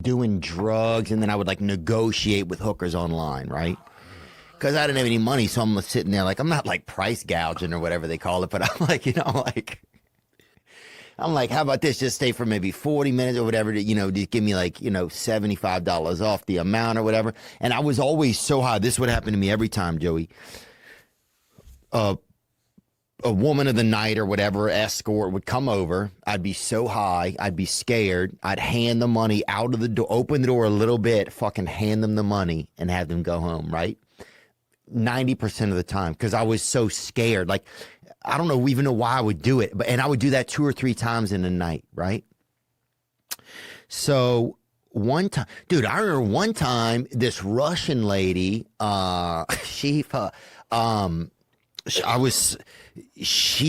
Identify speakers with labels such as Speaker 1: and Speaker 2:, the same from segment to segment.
Speaker 1: doing drugs, and then I would like negotiate with hookers online, right? Because I didn't have any money, so I'm sitting there like, I'm not like price gouging or whatever they call it, but I'm like, I'm like, how about this? Just stay for maybe 40 minutes or whatever, just give me like, $75 off the amount or whatever. And I was always so high. This would happen to me every time, Joey. A woman of the night or whatever, escort would come over. I'd be so high. I'd be scared. I'd hand the money out of the door, open the door a little bit, fucking hand them the money and have them go home, right? 90% of the time, because I was so scared. Like, I don't even know why I would do it, and I would do that 2 or 3 times in a night, right? So one time, dude, I remember one time this Russian lady, she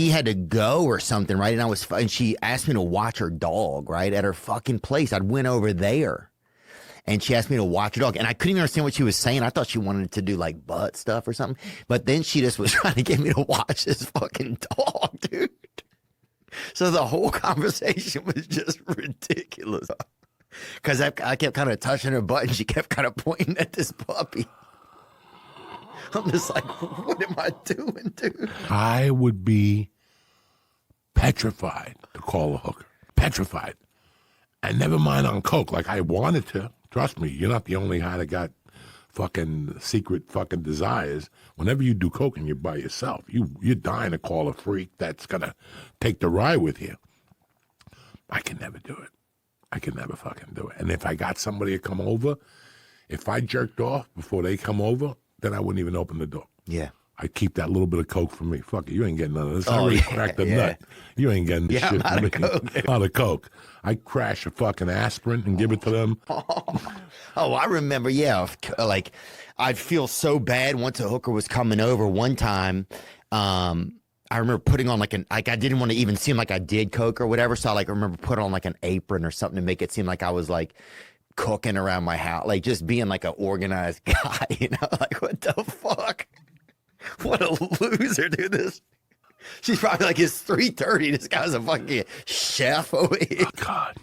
Speaker 1: had to go or something, right? And she asked me to watch her dog, right, at her fucking place. I'd went over there. And she asked me to watch her dog. And I couldn't even understand what she was saying. I thought she wanted to do like butt stuff or something. But then she just was trying to get me to watch this fucking dog, dude. So the whole conversation was just ridiculous. Because I kept kind of touching her butt and she kept kind of pointing at this puppy. I'm just like, what am I doing, dude?
Speaker 2: I would be petrified to call a hooker. Petrified. And never mind on coke. Like I wanted to. Trust me, you're not the only guy that got fucking secret fucking desires. Whenever you do coke and you're by yourself, you're dying to call a freak that's going to take the ride with you. I can never do it. I can never fucking do it. And if I got somebody to come over, if I jerked off before they come over, then I wouldn't even open the door.
Speaker 1: Yeah.
Speaker 2: I keep that little bit of coke for me. Fuck it, you ain't getting none of this. I already cracked the nut. You ain't getting this shit from me. Not a coke. I crash a fucking aspirin and give it to them.
Speaker 1: Oh, I remember, yeah. Like, I'd feel so bad once a hooker was coming over one time. I remember putting on like I didn't want to even seem like I did coke or whatever. So I remember putting on like an apron or something to make it seem like I was like cooking around my house. Like just being like an organized guy, like what the fuck? What a loser, dude. She's probably like, it's 3:30. This guy's a fucking chef over here.
Speaker 2: Oh, God.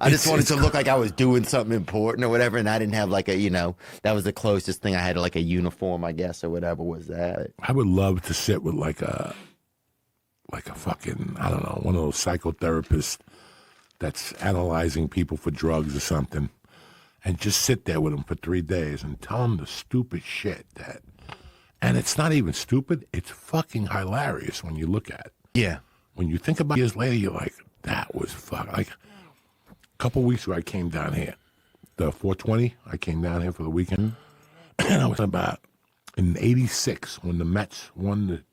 Speaker 1: I just wanted to look like I was doing something important or whatever, and I didn't have like that was the closest thing I had to like a uniform, I guess, or whatever was that.
Speaker 2: I would love to sit with like a fucking, I don't know, one of those psychotherapists that's analyzing people for drugs or something, and just sit there with them for 3 days and tell them the stupid shit that. And it's not even stupid. It's fucking hilarious when you look at it.
Speaker 1: Yeah.
Speaker 2: When you think about it years later, you're like, that was fuck. Like, a couple of weeks ago, I came down here. The 420, I came down here for the weekend. And I was about in 86 when the Mets won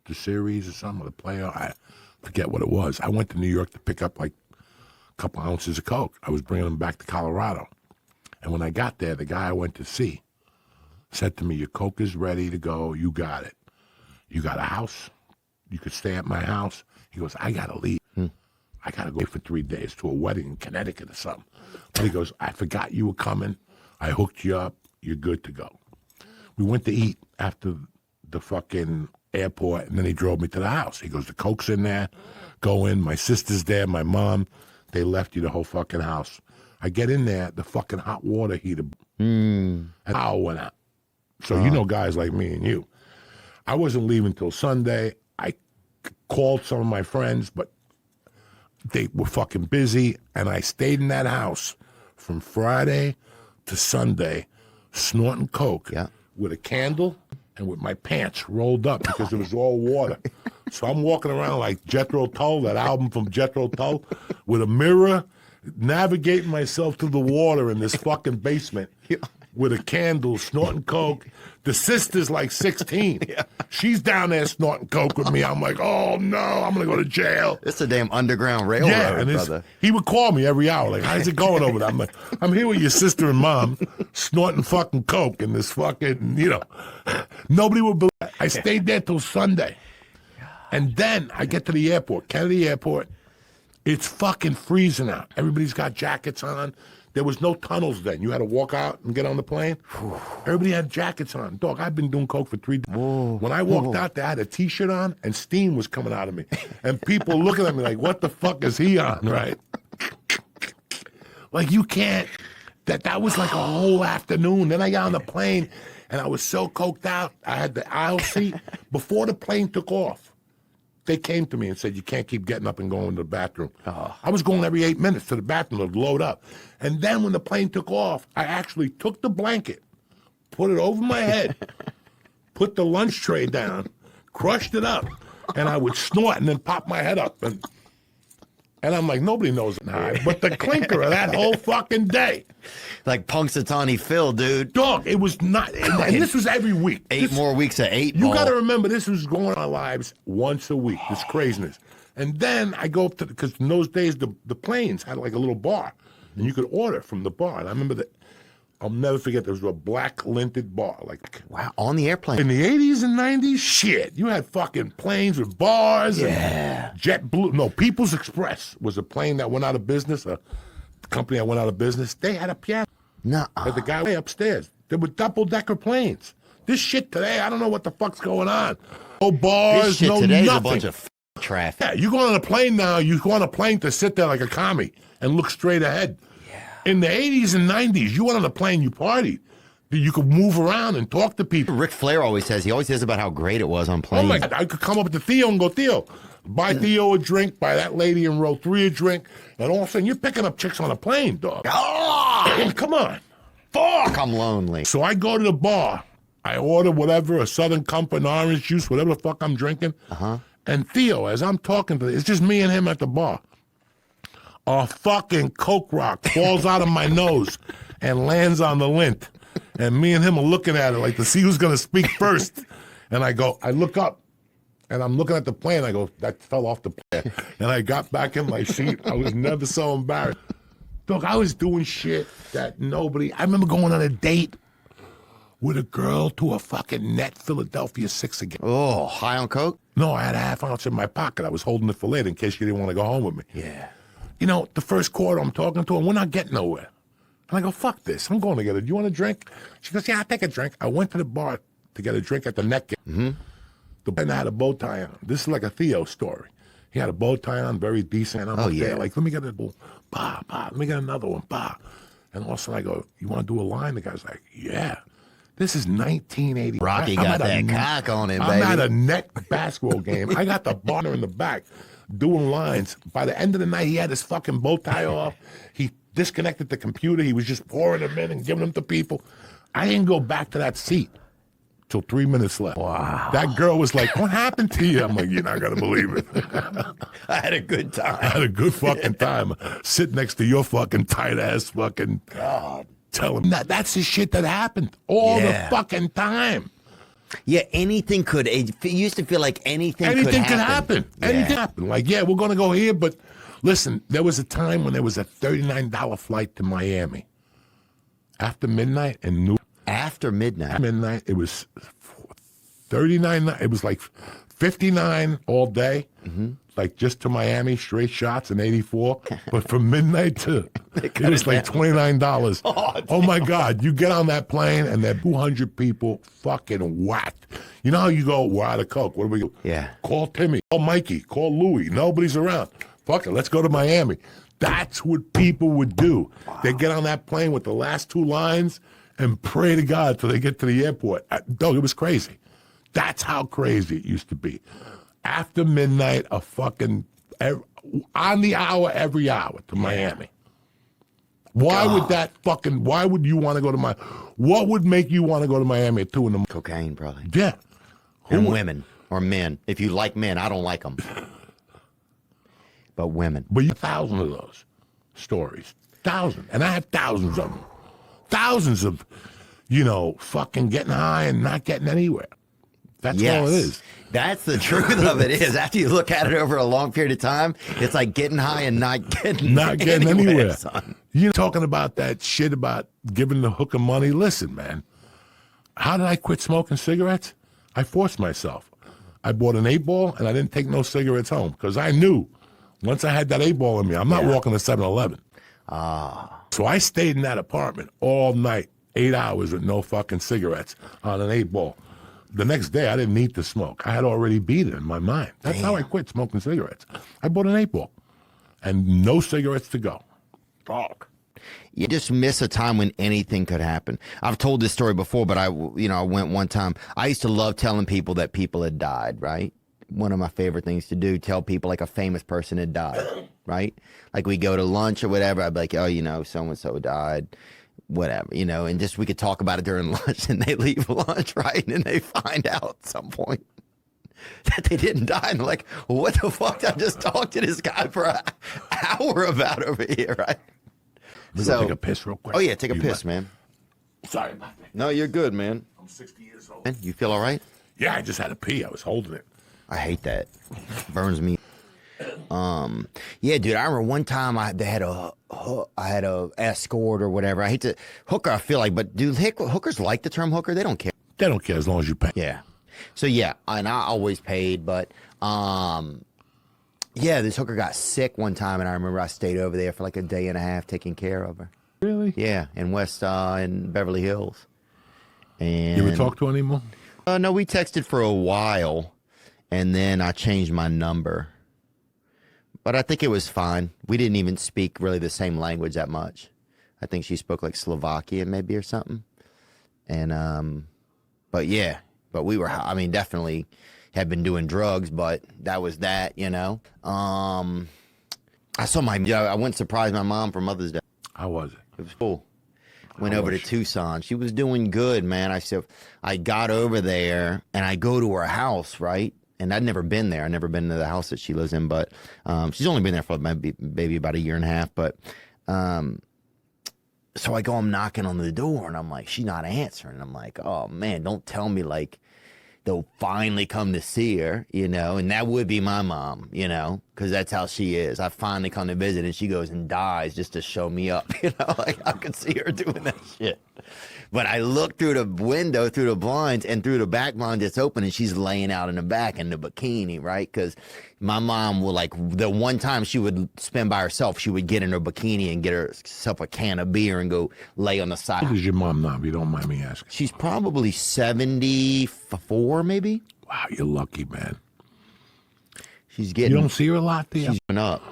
Speaker 2: the series or something, the playoff. I forget what it was. I went to New York to pick up like a couple ounces of coke. I was bringing them back to Colorado. And when I got there, the guy I went to see said to me, your coke is ready to go. You got it. You got a house. You could stay at my house. He goes, I got to leave. I got to go for 3 days to a wedding in Connecticut or something. But he goes, I forgot you were coming. I hooked you up. You're good to go. We went to eat after the fucking airport, and then he drove me to the house. He goes, the coke's in there. Go in. My sister's there. My mom. They left you the whole fucking house. I get in there. The fucking hot water heater. And power went out. So you know guys like me and you. I wasn't leaving till Sunday. I called some of my friends, but they were fucking busy, and I stayed in that house from Friday to Sunday snorting coke with a candle and with my pants rolled up because it was all water. So I'm walking around like Jethro Tull, that album from Jethro Tull, with a mirror, navigating myself through the water in this fucking basement. With a candle, snorting coke. The sister's like 16. She's down there snorting coke with me. I'm like, oh no, I'm gonna go to jail.
Speaker 1: It's a damn underground railroad, brother.
Speaker 2: He would call me every hour, like, how's it going over there? I'm like, I'm here with your sister and mom, snorting fucking coke in this fucking, nobody would believe it. I stayed there till Sunday. And then I get to the airport, Kennedy Airport. It's fucking freezing out. Everybody's got jackets on. There was no tunnels then. You had to walk out and get on the plane. Everybody had jackets on. Dog, I've been doing coke for 3 days. When I walked out there, I had a T-shirt on, and steam was coming out of me. And people looking at me like, what the fuck is he on, right? Like you can't. That was like a whole afternoon. Then I got on the plane, and I was so coked out. I had the aisle seat before the plane took off. They came to me and said, you can't keep getting up and going to the bathroom. I was going every 8 minutes to the bathroom to load up. And then when the plane took off, I actually took the blanket, put it over my head, put the lunch tray down, crushed it up, and I would snort and then pop my head up. And I'm like, nobody knows it now. But the clinker of that whole fucking day.
Speaker 1: Like Punxsutawney Phil, dude.
Speaker 2: Dog, it was not. And this was every week.
Speaker 1: Eight more weeks of 8
Speaker 2: You
Speaker 1: ball.
Speaker 2: got to remember, this was going on our lives once a week, this craziness. And then I go up to, because in those days, the planes had like a little bar, and you could order from the bar. And I remember that, I'll never forget, there was a black linted bar. Like,
Speaker 1: wow, on the airplane.
Speaker 2: in the 80s and 90s, shit, you had fucking planes with bars.
Speaker 1: Yeah.
Speaker 2: And JetBlue. No, People's Express was a plane that went out of business, a company that went out of business. They had a piano.
Speaker 1: Nuh-uh.
Speaker 2: At the guy way upstairs. They were double-decker planes. This shit today, I don't know what the fuck's going on. No bars,
Speaker 1: This shit
Speaker 2: no
Speaker 1: today's
Speaker 2: nothing.
Speaker 1: a bunch of traffic.
Speaker 2: Yeah, you go on a plane now, you go on a plane to sit there like a commie and look straight ahead. Yeah. In the 80s and 90s, you went on a plane, you partied. You could move around and talk to people.
Speaker 1: Ric Flair always says about how great it was on planes.
Speaker 2: Oh my God, I could come up to Theo and go, Theo, buy Theo a drink, buy that lady in row 3 a drink, and all of a sudden you're picking up chicks on a plane, dog.
Speaker 1: Oh,
Speaker 2: Come on.
Speaker 1: fuck, I'm lonely.
Speaker 2: So I go to the bar. I order whatever, a Southern Comfort, an orange juice, whatever the fuck I'm drinking. And Theo, as I'm talking to, it's just me and him at the bar. A fucking Coke rock falls out of my nose and lands on the lint. And me and him are looking at it like to see who's going to speak first. And I look up, and I'm looking at the plane. I go, that fell off the plane. And I got back in my seat. I was never so embarrassed. Look, I was doing shit that I remember going on a date with a girl to a fucking Net Philadelphia 6 again.
Speaker 1: Oh, high on coke?
Speaker 2: No, I had a half ounce in my pocket. I was holding it for later in case she didn't want to go home with me.
Speaker 1: Yeah.
Speaker 2: You know, the first quarter I'm talking to her, we're not getting nowhere. And I go, fuck this. I'm going to get it. Do you want a drink? She goes, yeah, I'll take a drink. I went to the bar to get a drink at the Net game. Mm-hmm. The man had a bow tie on. This is like a Theo story. He had a bow tie on, very decent. I'm there, like, let me get a bowl. Bah, bah, let me get another one, bah. And all of a sudden I go, you want to do a line? The guy's like, yeah. This is 1980.
Speaker 1: Rocky got that cock on him, baby.
Speaker 2: I'm at a Net basketball game. I got the partner in the back doing lines. By the end of the night, he had his fucking bow tie off. He disconnected the computer. He was just pouring them in and giving them to people. I didn't go back to that seat till 3 minutes left.
Speaker 1: Wow.
Speaker 2: That girl was like, what happened to you? I'm like, you're not going to believe it.
Speaker 1: I had a good time.
Speaker 2: I had a good fucking time. Sit next to your fucking tight-ass fucking...
Speaker 1: God.
Speaker 2: Tell him that's the shit that happened all the fucking time.
Speaker 1: Yeah, anything could. It used to feel like anything could happen. Yeah.
Speaker 2: Anything happened. Like, yeah, we're going to go here, but listen, there was a time when there was a $39 flight to Miami. After midnight and New.
Speaker 1: After midnight?
Speaker 2: Midnight, it was 39. It was like 59 all day. Mm-hmm. Like just to Miami, straight shots in 84. But from midnight to, it was like $29. Oh my God. You get on that plane and there are 200 people fucking whacked. You know how you go, we're out of coke. What do we do?
Speaker 1: Yeah.
Speaker 2: Call Timmy, call Mikey, call Louie. Nobody's around. Fuck it, let's go to Miami. That's what people would do. Wow. They get on that plane with the last 2 lines and pray to God till they get to the airport. Dog, it was crazy. That's how crazy it used to be. After midnight, on the hour, every hour to Miami. Why would you want to go to Miami? What would make you want to go to Miami at 2 in the morning?
Speaker 1: Cocaine, probably.
Speaker 2: Yeah.
Speaker 1: And women or men. If you like men, I don't like them. But women.
Speaker 2: But you have thousands of those stories. Thousands. And I have thousands of them. Thousands of, fucking getting high and not getting anywhere. That's all it is.
Speaker 1: That's the truth of it is. After you look at it over a long period of time, it's like getting high and not getting anywhere. Son.
Speaker 2: You talking about that shit about giving the hooker money. Listen, man. How did I quit smoking cigarettes? I forced myself. I bought an 8-ball and I didn't take no cigarettes home because I knew once I had that 8-ball in me, I'm not walking to 7-Eleven. So I stayed in that apartment all night, 8 hours with no fucking cigarettes on an 8-ball. The next day, I didn't need to smoke. I had already beat it in my mind. That's how I quit smoking cigarettes. I bought an 8-ball and no cigarettes to go. Fuck.
Speaker 1: You just miss a time when anything could happen. I've told this story before, but I went one time. I used to love telling people that people had died, right? One of my favorite things to do, tell people like a famous person had died, right? Like we go to lunch or whatever. I'd be like, oh, so-and-so died, whatever, and just we could talk about it during lunch and they leave lunch, right? And they find out at some point that they didn't die. And they're like, well, what the fuck? I just talked to this guy for an hour about over here, right?
Speaker 2: So take a piss real quick.
Speaker 1: Oh, yeah, take a piss, man.
Speaker 2: Sorry about that.
Speaker 1: No, you're good, man.
Speaker 2: I'm 60 years old.
Speaker 1: Man, you feel all right?
Speaker 2: Yeah, I just had a pee. I was holding it.
Speaker 1: I hate that. Burns me. Yeah, dude. I remember one time I had a escort or whatever. I hate to hooker. I feel like, but do hookers like the term hooker? They don't care.
Speaker 2: They don't care as long as you pay.
Speaker 1: Yeah. So yeah, and I always paid, but yeah, this hooker got sick one time, and I remember I stayed over there for like a day and a half taking care of her.
Speaker 2: Really?
Speaker 1: Yeah, in in Beverly Hills. And
Speaker 2: You ever talk to her anymore?
Speaker 1: No, we texted for a while, and then I changed my number. But I think it was fine. We didn't even speak really the same language that much. I think she spoke like Slovakian maybe or something. And but yeah, but we were, definitely had been doing drugs, but that was that, I went to surprise my mom for Mother's Day.
Speaker 2: How was it?
Speaker 1: It was cool. Went over to Tucson. She was doing good, man. I got over there and I go to her house, right? And I'd never been there. I'd never been to the house that she lives in, but she's only been there for maybe about a year and a half. But so I'm knocking on the door and I'm like, she's not answering. I'm like, oh man, don't tell me like they'll finally come to see her, and that would be my mom, because that's how she is. I finally come to visit and she goes and dies just to show me up, like I could see her doing that shit. But I look through the window, through the blinds, and through the back blind that's open, and she's laying out in the back in the bikini, right? Because my mom will, like, the one time she would spend by herself, she would get in her bikini and get herself a can of beer and go lay on the side.
Speaker 2: How old is your mom now, if you don't mind me asking?
Speaker 1: She's probably 74, maybe.
Speaker 2: Wow, you're lucky, man.
Speaker 1: She's getting.
Speaker 2: You don't see her a lot, Theo?
Speaker 1: She's going up.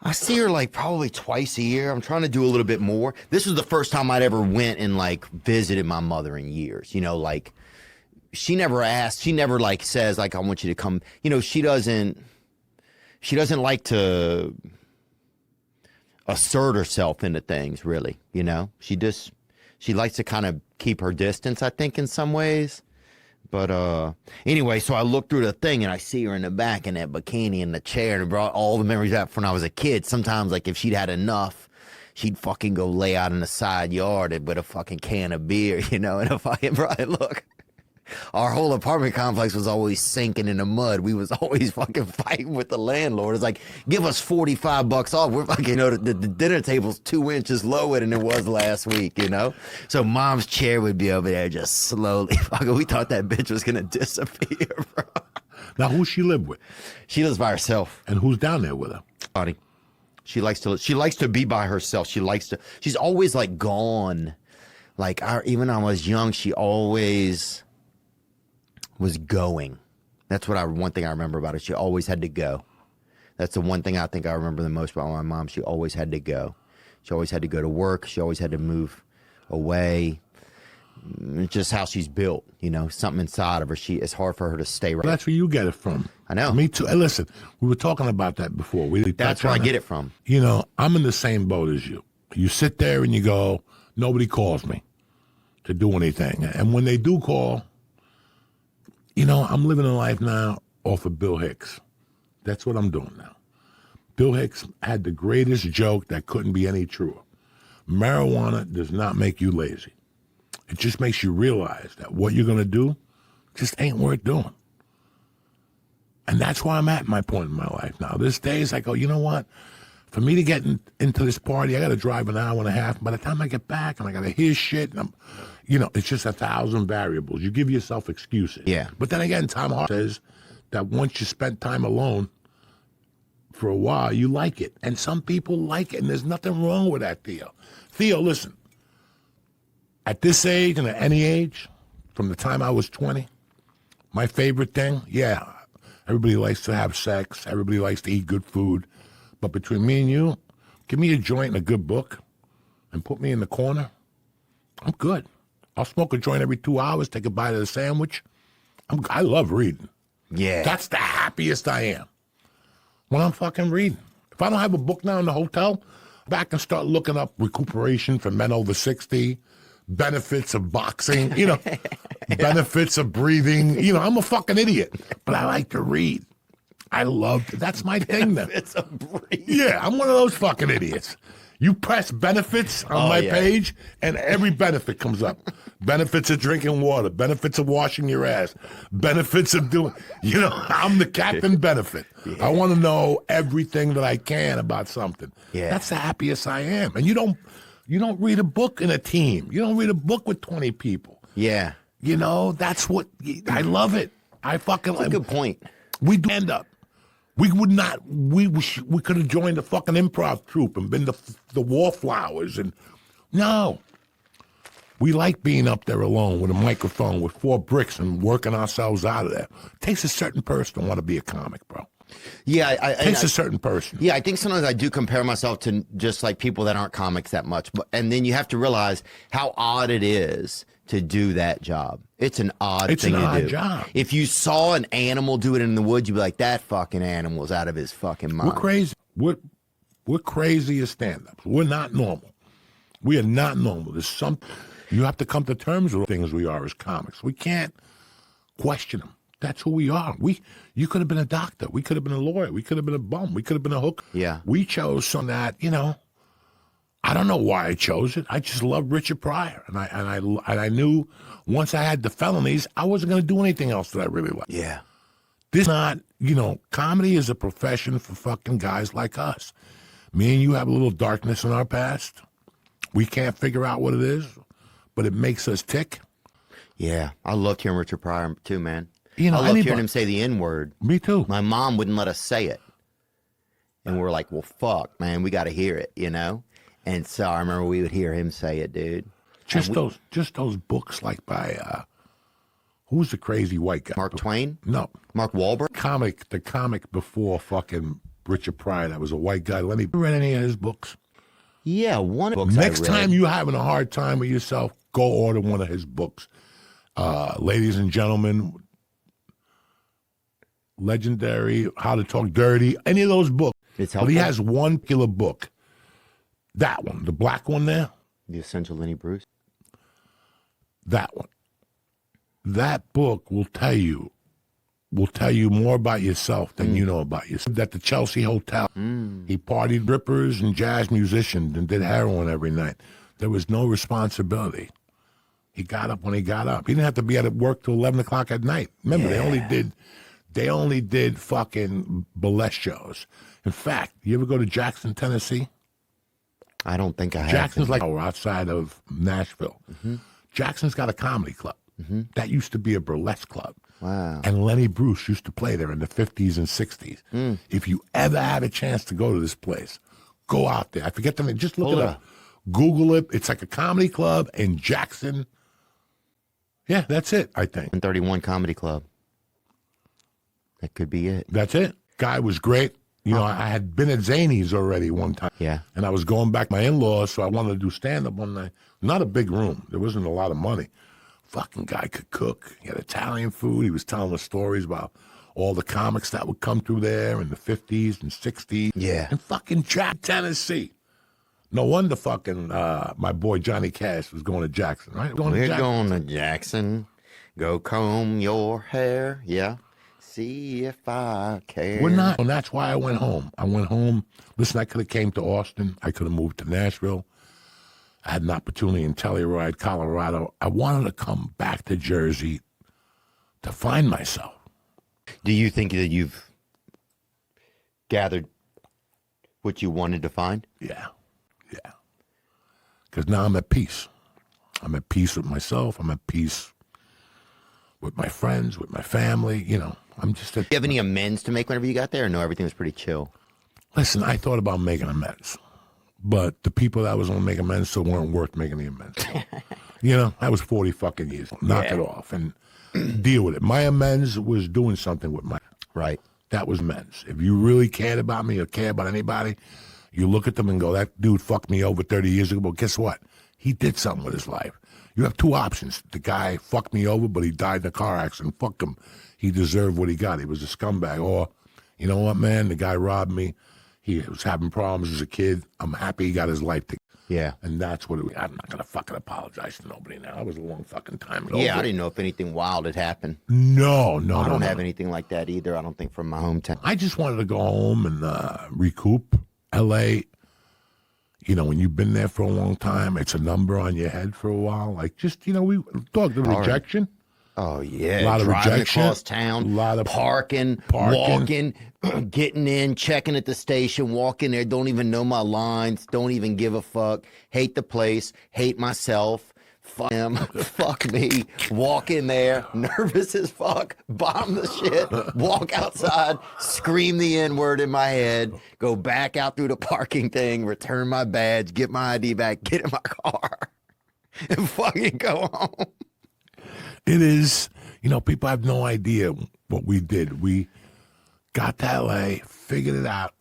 Speaker 1: I see her like probably twice a year. I'm trying to do a little bit more. This was the first time I'd ever went and like visited my mother in years. Like she never asked. She never like says like I want you to come. She doesn't like to assert herself into things really. She likes to kind of keep her distance, I think, in some ways. But anyway, so I look through the thing and I see her in the back in that bikini in the chair, and it brought all the memories up from when I was a kid. Sometimes, like, if she'd had enough, she'd fucking go lay out in the side yard with a fucking can of beer, and a fucking, look. Our whole apartment complex was always sinking in the mud. We was always fucking fighting with the landlord. It's like, give us $45 off. We're fucking, the dinner table's 2 inches lower than it was last week, So mom's chair would be over there just slowly. Fucking, we thought that bitch was going to disappear, bro.
Speaker 2: Now, who she live with?
Speaker 1: She lives by herself.
Speaker 2: And who's down there with her?
Speaker 1: Bonnie. She likes to be by herself. She's always like gone. Like, even when I was young, she always was going. That's one thing I remember about her. She always had to go. That's the one thing I think I remember the most about my mom. She always had to go. She always had to go to work. She always had to move away. It's just how she's built, something inside of her. It's hard for her to stay right.
Speaker 2: Well, that's where you get it from.
Speaker 1: I know.
Speaker 2: Me too. Hey, listen, we were talking about that before.
Speaker 1: That's where I get it from.
Speaker 2: I'm in the same boat as you. You sit there and you go, nobody calls me to do anything. And when they do call, I'm living a life now off of Bill Hicks. That's what I'm doing now. Bill Hicks had the greatest joke that couldn't be any truer. Marijuana does not make you lazy. It just makes you realize that what you're going to do just ain't worth doing. And that's why I'm at my point in my life now. This days I go, you know what? For me to get into this party, I got to drive an hour and a half. By the time I get back and I got to hear shit, and it's just 1,000 variables. You give yourself excuses.
Speaker 1: Yeah.
Speaker 2: But then again, Tom Hardy says that once you spend time alone for a while, you like it. And some people like it, and there's nothing wrong with that, Theo. Theo, listen. At this age and at any age, from the time I was 20, my favorite thing, everybody likes to have sex. Everybody likes to eat good food. But between me and you, give me a joint and a good book, and put me in the corner, I'm good. I'll smoke a joint every 2 hours, take a bite of the sandwich. I love reading.
Speaker 1: Yeah.
Speaker 2: That's the happiest I am when I'm fucking reading. If I don't have a book now in the hotel, back and start looking up recuperation for men over 60, benefits of boxing, benefits of breathing. I'm a fucking idiot, but I like to read. That's my thing then.
Speaker 1: It's a breeze.
Speaker 2: Yeah, I'm one of those fucking idiots. You press benefits on my page, and every benefit comes up. Benefits of drinking water, benefits of washing your ass, benefits of doing, I'm the captain benefit. Yeah. I want to know everything that I can about something.
Speaker 1: Yeah.
Speaker 2: That's the happiest I am. And you don't read a book in a team. You don't read a book with 20 people.
Speaker 1: Yeah.
Speaker 2: That's what, I love it. I fucking
Speaker 1: That's a good point.
Speaker 2: We do end up. We would not. We could have joined the fucking improv troupe and been the Wallflowers, and no. We like being up there alone with a microphone with 4 bricks and working ourselves out of there. It takes a certain person to want to be a comic, bro.
Speaker 1: Yeah,
Speaker 2: it takes a certain person.
Speaker 1: Yeah, I think sometimes I do compare myself to just like people that aren't comics that much, and then you have to realize how odd it is to do that job. It's an odd thing to do. It's an odd
Speaker 2: job.
Speaker 1: If you saw an animal do it in the woods, you'd be like, that fucking animal's out of his fucking mind.
Speaker 2: We're crazy. We're crazy as stand-ups. We're not normal. We are not normal. You have to come to terms with things we are as comics. We can't question them. That's who we are. You could have been a doctor. We could have been a lawyer. We could have been a bum. We could have been a hooker.
Speaker 1: Yeah.
Speaker 2: We chose something that, I don't know why I chose it. I just love Richard Pryor. And I knew once I had the felonies, I wasn't going to do anything else that I really liked.
Speaker 1: Yeah.
Speaker 2: This is not, comedy is a profession for fucking guys like us. Me and you have a little darkness in our past. We can't figure out what it is, but it makes us tick.
Speaker 1: Yeah. I loved hearing Richard Pryor too, man.
Speaker 2: I
Speaker 1: loved hearing him say the N-word.
Speaker 2: Me too.
Speaker 1: My mom wouldn't let us say it. And we're like, well, fuck, man, we got to hear it, And so I remember we would hear him say it, dude.
Speaker 2: Just those books like by who's the crazy white guy?
Speaker 1: Mark Twain?
Speaker 2: No.
Speaker 1: Mark Wahlberg?
Speaker 2: The comic before fucking Richard Pryor, that was a white guy. Let me read any of his books.
Speaker 1: Yeah, one of the books.
Speaker 2: Next time you're having a hard time with yourself, go order one of his books. Ladies and gentlemen, legendary, How to Talk Dirty, any of those books.
Speaker 1: It's helpful.
Speaker 2: But he has one killer book. That one, the black one there.
Speaker 1: The Essential Lenny Bruce.
Speaker 2: That one. That book will tell you more about yourself than you know about yourself. At the Chelsea Hotel, he partied rippers and jazz musicians and did heroin every night. There was no responsibility. He got up when he got up. He didn't have to be at work till 11 o'clock at night. Remember, they only did fucking burlesque shows. In fact, you ever go to Jackson, Tennessee?
Speaker 1: I don't think I have.
Speaker 2: Jackson's like outside of Nashville. Mm-hmm. Jackson's got a comedy club. Mm-hmm. That used to be a burlesque club.
Speaker 1: Wow.
Speaker 2: And Lenny Bruce used to play there in the 50s and 60s. If you ever had a chance to go to this place, go out there. I forget the name. Just look it up. Google it. It's like a comedy club in Jackson. Yeah, that's it, I think.
Speaker 1: 131 Comedy Club. That could be it.
Speaker 2: That's it. Guy was great. I had been at Zany's already one time.
Speaker 1: Yeah.
Speaker 2: And I was going back to my in-laws, so I wanted to do stand-up one night. Not a big room. There wasn't a lot of money. Fucking guy could cook. He had Italian food. He was telling us stories about all the comics that would come through there in the 50s and 60s.
Speaker 1: Yeah.
Speaker 2: And fucking Jack, Tennessee. No wonder fucking my boy Johnny Cash was going to Jackson, right?
Speaker 1: We're going to Jackson. Go comb your hair. Yeah. See if I care.
Speaker 2: We're not. And that's why I went home. Listen, I could have came to Austin. I could have moved to Nashville. I had an opportunity in Telluride, Colorado. I wanted to come back to Jersey to find myself.
Speaker 1: Do you think that you've gathered what you wanted to find?
Speaker 2: Yeah. Because now I'm at peace. I'm at peace with myself. I'm at peace with my friends, with my family. I'm just.
Speaker 1: Do you have any amends to make whenever you got there, or no, everything was pretty chill?
Speaker 2: Listen, I thought about making amends, but the people that was going to make amends to weren't worth making the amends. That was 40 fucking years. Knock it off and deal with it. My amends was doing something with my.
Speaker 1: Right.
Speaker 2: That was amends. If you really cared about me or care about anybody, You look at them and go, that dude fucked me over 30 years ago. But guess what? He did something with his life. You have two options. The guy fucked me over, but he died in a car accident. Fuck him. He deserved what he got. He was a scumbag. Or, you know what, man? The guy robbed me. He was having problems as a kid. I'm happy he got his life together.
Speaker 1: Yeah.
Speaker 2: And that's what I'm not going to fucking apologize to nobody now. It was a long fucking time ago.
Speaker 1: Yeah, I didn't know if anything wild had happened.
Speaker 2: No.
Speaker 1: I don't have anything like that either. I don't think from my hometown.
Speaker 2: I just wanted to go home and recoup. L.A., you know, when you've been there for a long time, it's a number on your head for a while. Like, just, you know, the rejection.
Speaker 1: Oh, yeah.
Speaker 2: A lot of
Speaker 1: driving
Speaker 2: rejection.
Speaker 1: across town,
Speaker 2: A lot of
Speaker 1: parking, walking, getting in, checking at the station, walking there, don't even know my lines, don't even give a fuck, hate the place, hate myself, fuck him, fuck me, walk in there, nervous as fuck, bomb the shit, walk outside, scream the N-word in my head, go back out through the parking thing, return my badge, get my ID back, get in my car, and fucking go home.
Speaker 2: It is, you know, people have no idea what we did. We got to L.A., figured it out.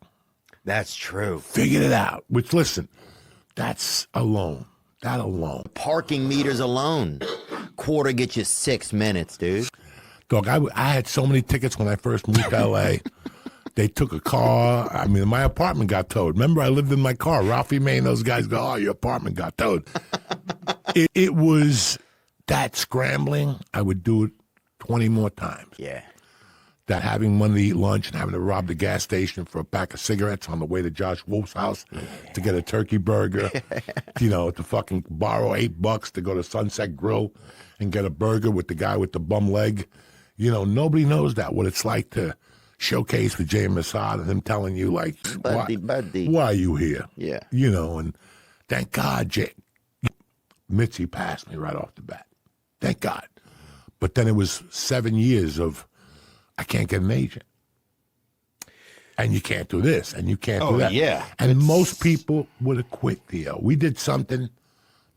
Speaker 1: That's true.
Speaker 2: Figured it out. Which, listen, that's alone. That alone.
Speaker 1: Parking meters alone. Quarter gets you 6 minutes, dude.
Speaker 2: Dog, I had so many tickets when I first moved to L.A. They took a car. I mean, my apartment got towed. Remember, I lived in my car. Ralphie May and those guys go, oh, your apartment got towed. It was that scrambling. I would do it 20 more times.
Speaker 1: Yeah.
Speaker 2: That having money to eat lunch and having to rob the gas station for a pack of cigarettes on the way to Josh Wolf's house to get a turkey burger. You know, to fucking borrow $8 to go to Sunset Grill and get a burger with the guy with the bum leg. You know, nobody knows that, what it's like to showcase with Jay Masad and him telling you, like,
Speaker 1: Buddy.
Speaker 2: why are you here?
Speaker 1: Yeah.
Speaker 2: You know, and thank God, Mitzi passed me right off the bat. Thank God. But then it was 7 years of, I can't get an agent. And you can't do this, and you can't do that.
Speaker 1: Yeah.
Speaker 2: And most people would have quit, Theo. We did something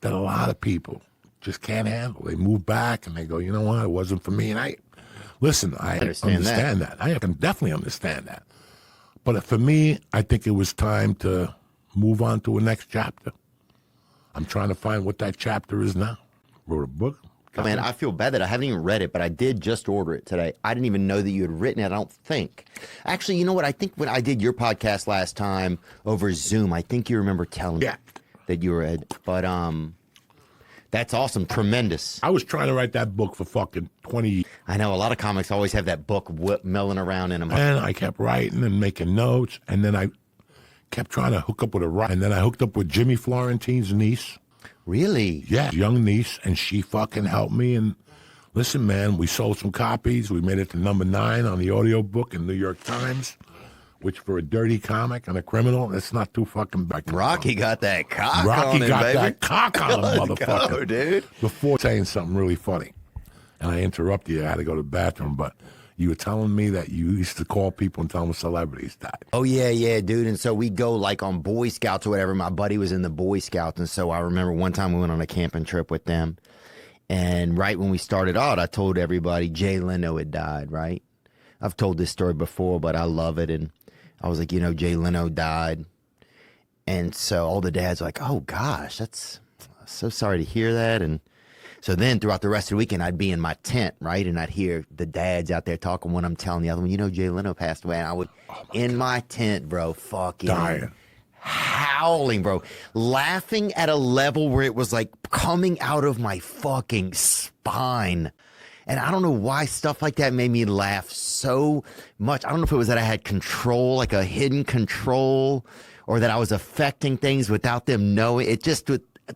Speaker 2: that a lot of people just can't handle. They move back, and they go, you know what, it wasn't for me. And I understand that. I can definitely understand that. But for me, I think it was time to move on to a next chapter. I'm trying to find what that chapter is now. Wrote a book.
Speaker 1: Oh, man, I feel bad that I haven't even read it, but I did just order it today. I didn't even know that you had written it, I don't think. Actually, you know what? I think when I did your podcast last time over Zoom, I think you remember telling me that you read. But that's awesome. Tremendous.
Speaker 2: I was trying to write that book for fucking 20 years.
Speaker 1: I know a lot of comics always have that book milling around in them.
Speaker 2: And I kept writing and making notes, and then I kept trying to hook up with a writer. And then I hooked up with Jimmy Florentine's niece.
Speaker 1: Really?
Speaker 2: Yeah, young niece, and she fucking helped me. And listen, man, we sold some copies. We made it to number 9 on the audiobook in New York Times, which for a dirty comic and a criminal, it's not too fucking back.
Speaker 1: Rocky got that cock
Speaker 2: Rocky
Speaker 1: on him,
Speaker 2: got
Speaker 1: baby.
Speaker 2: that cock on him, motherfucker.
Speaker 1: Go, dude.
Speaker 2: Before saying something really funny, and I interrupted you, I had to go to the bathroom, but you were telling me that you used to call people and tell them celebrities died.
Speaker 1: Oh, yeah, dude. And so we go like on Boy Scouts or whatever. My buddy was in the Boy Scouts. And so I remember one time we went on a camping trip with them. And right when we started out, I told everybody Jay Leno had died, right? I've told this story before, but I love it. And I was like, you know, Jay Leno died. And so all the dads were like, oh, gosh, that's so sorry to hear that. And so then throughout the rest of the weekend, I'd be in my tent, right? And I'd hear the dads out there talking when I'm telling the other one, you know, Jay Leno passed away. And I would, my tent, bro, fucking
Speaker 2: dying,
Speaker 1: howling, bro, laughing at a level where it was like coming out of my fucking spine. And I don't know why stuff like that made me laugh so much. I don't know if it was that I had control, like a hidden control, or that I was affecting things without them knowing. It just,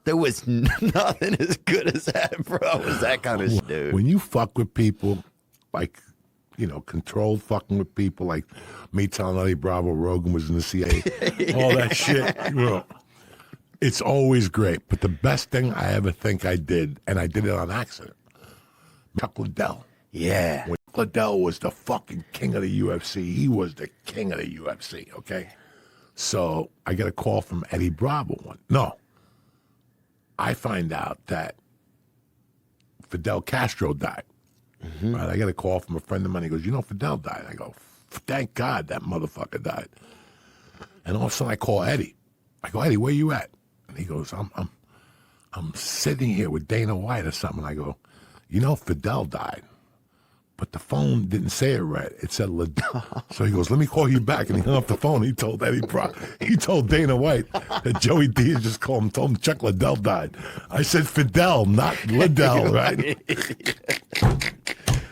Speaker 1: there was nothing as good as that, bro. It was that kind of dude.
Speaker 2: When you fuck with people, like, you know, controlled fucking with people, like me telling Eddie Bravo Rogan was in the CIA, all that shit, you know, it's always great. But the best thing I ever think I did, and I did it on accident, Chuck Liddell.
Speaker 1: Yeah.
Speaker 2: When Liddell was the fucking king of the UFC, he was the king of the UFC, okay? So I get a call from Eddie Bravo I find out that Fidel Castro died. Mm-hmm. Right? I get a call from a friend of mine. He goes, you know, Fidel died. I go, thank God that motherfucker died. And all of a sudden I call Eddie. I go, Eddie, where you at? And he goes, I'm sitting here with Dana White or something. I go, you know, Fidel died. But the phone didn't say it right. It said Liddell. So he goes, let me call you back. And he hung up the phone. He told he told Dana White that Joey Diaz just called him, told him Chuck Liddell died. I said Fidel, not Liddell, right?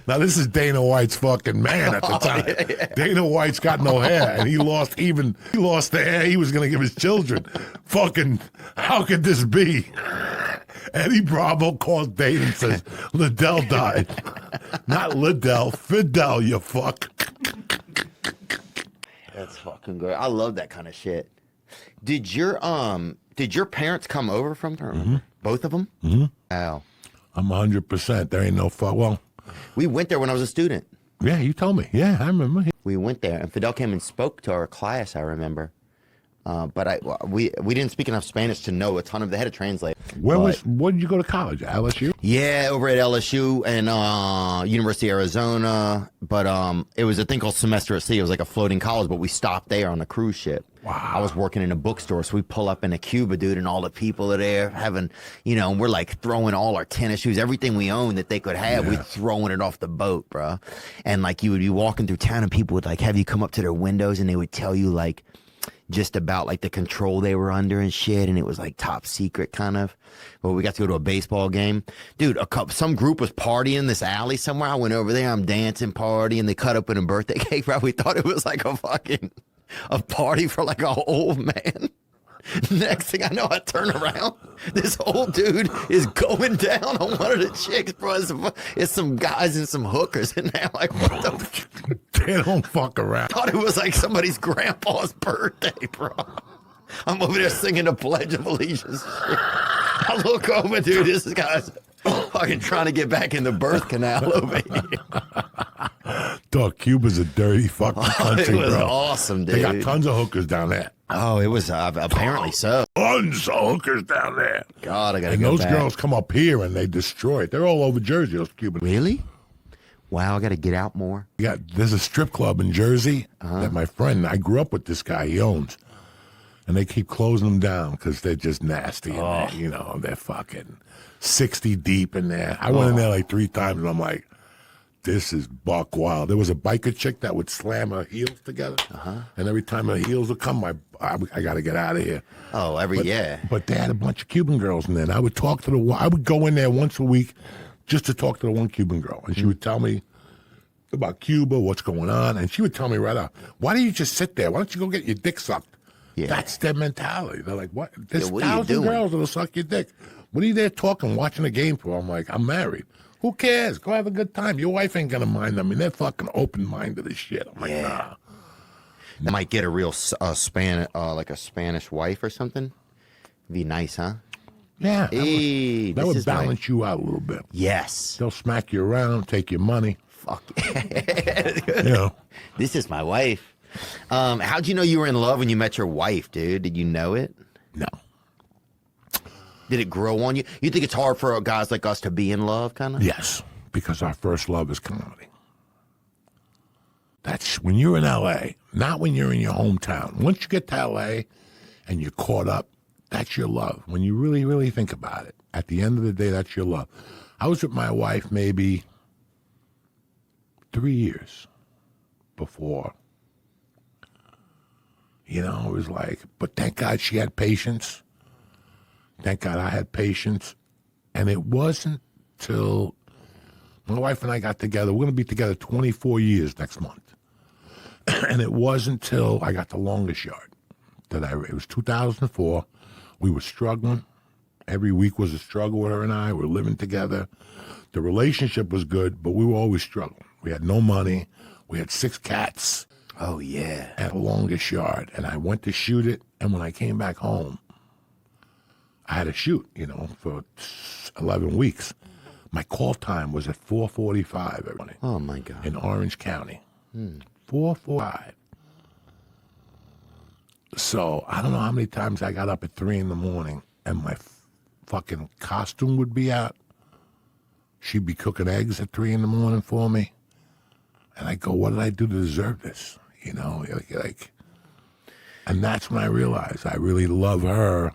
Speaker 2: Now, this is Dana White's fucking man at the time. Yeah. Dana White's got no hair, and he lost the hair he was going to give his children. Fucking, how could this be? Eddie Bravo calls Dana and says, Liddell died. Not Liddell, Fidel, you fuck.
Speaker 1: That's fucking great. I love that kind of shit. Did your parents come over from there? Mm-hmm. Both of them?
Speaker 2: Mm-hmm.
Speaker 1: Wow.
Speaker 2: I'm 100%. There ain't no fuck. Well,
Speaker 1: we went there when I was a student.
Speaker 2: Yeah, you told me. Yeah, I remember.
Speaker 1: We went there, and Fidel came and spoke to our class, I remember. But we didn't speak enough Spanish to know a ton of. They had a translator.
Speaker 2: Where did you go to college? LSU?
Speaker 1: Yeah, over at LSU and University of Arizona. But it was a thing called Semester at Sea. It was like a floating college, but we stopped there on a cruise ship.
Speaker 2: Wow.
Speaker 1: I was working in a bookstore, so we pull up in a Cuba, dude, and all the people are there having, and we're like throwing all our tennis shoes, everything we own that they could have, we're throwing it off the boat, bro. And like you would be walking through town and people would like have you come up to their windows and they would tell you like just about like the control they were under and shit, and it was like top secret kind of. But we got to go to a baseball game, dude. Some group was partying in this alley somewhere. I went over there, I'm dancing, partying. They cut open a birthday cake. Probably thought it was like a party for like an old man. Next thing I know, I turn around. This old dude is going down on one of the chicks, bro. It's some guys and some hookers in there. Like, what the?
Speaker 2: They don't fuck around.
Speaker 1: Thought it was like somebody's grandpa's birthday, bro. I'm over there singing the Pledge of Allegiance. I look over, dude. This guy's fucking trying to get back in the birth canal over here.
Speaker 2: Dog, Cuba's a dirty fucking country,
Speaker 1: it was
Speaker 2: bro.
Speaker 1: Awesome, dude.
Speaker 2: They got tons of hookers down there.
Speaker 1: Oh, it was apparently so.
Speaker 2: Tons of hookers down there.
Speaker 1: God, I gotta
Speaker 2: and
Speaker 1: go
Speaker 2: those
Speaker 1: back.
Speaker 2: girls come up here and they destroy it. They're all over Jersey, those Cubans.
Speaker 1: Really? Wow, I gotta get out more.
Speaker 2: There's a strip club in Jersey that my friend, I grew up with this guy, he owns. And they keep closing them down because they're just nasty.
Speaker 1: Oh.
Speaker 2: In there, they're fucking 60 deep in there. I went in there like 3 times and I'm like, this is buck wild. There was a biker chick that would slam her heels together. And every time her heels would come, I got to get out of here.
Speaker 1: Oh,
Speaker 2: But they had a bunch of Cuban girls in there. And I would talk to I would go in there once a week just to talk to the one Cuban girl. And she would tell me about Cuba, what's going on. And she would tell me right out, why don't you just sit there? Why don't you go get your dick sucked?
Speaker 1: Yeah.
Speaker 2: That's their mentality. They're like, what? There's
Speaker 1: what are you
Speaker 2: 1,000
Speaker 1: doing?
Speaker 2: girls that'll suck your dick. What are you there talking, watching a game for? I'm like, I'm married. Who cares? Go have a good time. Your wife ain't going to mind them. I mean, they're fucking open-minded as shit. I'm like, nah.
Speaker 1: They might get a real like a Spanish wife or something. Be nice, huh?
Speaker 2: Yeah.
Speaker 1: Hey,
Speaker 2: that would balance you out a little bit.
Speaker 1: Yes.
Speaker 2: They'll smack you around, take your money.
Speaker 1: Fuck. This is my wife. How'd you know you were in love when you met your wife, dude? Did you know it?
Speaker 2: No.
Speaker 1: Did it grow on you? You think it's hard for guys like us to be in love, kind of?
Speaker 2: Yes, because our first love is comedy. That's when you're in L.A., not when you're in your hometown. Once you get to L.A. and you're caught up, that's your love. When you really, really think about it, at the end of the day, that's your love. I was with my wife maybe 3 years before. It was like, but thank God she had patience. Thank God I had patience. And it wasn't till my wife and I got together. We're going to be together 24 years next month. And it wasn't till I got the longest yard it was 2004. We were struggling. Every week was a struggle with her and I. We were living together. The relationship was good, but we were always struggling. We had no money. We had 6 cats.
Speaker 1: Oh, yeah.
Speaker 2: At the longest yard. And I went to shoot it. And when I came back home, I had to shoot, for 11 weeks. My call time was at 4:45 every morning.
Speaker 1: Oh, my God.
Speaker 2: In Orange County. 4:45. So I don't know how many times I got up at 3 in the morning and my fucking costume would be out. She'd be cooking eggs at 3 in the morning for me. And I go, what did I do to deserve this? And And that's when I realized I really love her.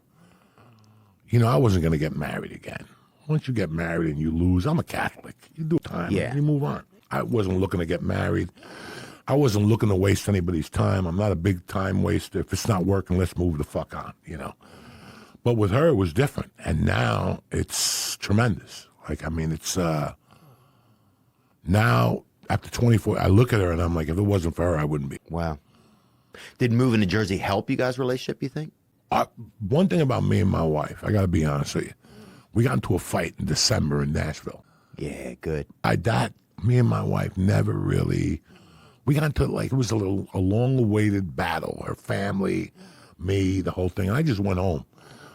Speaker 2: You know, I wasn't going to get married again. Once you get married and you lose, I'm a Catholic. You do time,
Speaker 1: Yeah.
Speaker 2: you move on. I wasn't looking to get married. I wasn't looking to waste anybody's time. I'm not a big time waster. If it's not working, let's move the fuck on, you know. But with her, it was different. And now it's tremendous. Like, I mean, it's, now after 24, I look at her and I'm like, if it wasn't for her, I wouldn't be.
Speaker 1: Wow. Did moving to Jersey help you guys' relationship, you think?
Speaker 2: One thing about me and my wife, I got to be honest with you. We got into a fight in December in Nashville.
Speaker 1: Yeah, good.
Speaker 2: Me and my wife never really, we got into like, it was a long-awaited battle. Her family, me, the whole thing. And I just went home.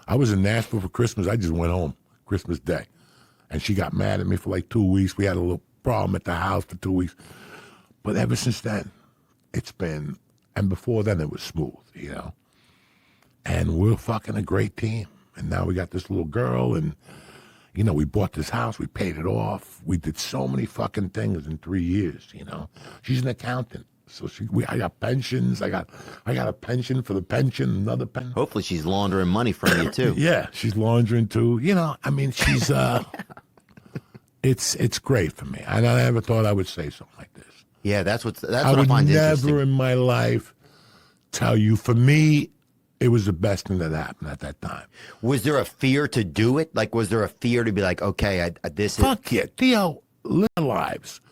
Speaker 2: I was in Nashville for Christmas. I just went home Christmas Day. And she got mad at me for like 2 weeks. We had a little problem at the house for 2 weeks. But ever since then, it's been, and before then it was smooth, you know. And we're fucking a great team. And now we got this little girl, and, you know, we bought this house, we paid it off. We did so many fucking things in 3 years, you know. She's an accountant. So I got pensions. I got a pension for the pension, another pension.
Speaker 1: Hopefully she's laundering money from you, too.
Speaker 2: Yeah, she's laundering, too. You know, I mean, she's, it's great for me. I never thought I would say something like this.
Speaker 1: Yeah, that's what I
Speaker 2: I would
Speaker 1: find interesting.
Speaker 2: never in my life tell you, for me, it was the best thing that happened at that time.
Speaker 1: Was there a fear to do it? Like, was there a fear to be like, okay, this is...
Speaker 2: Fuck yeah. Theo, live our lives.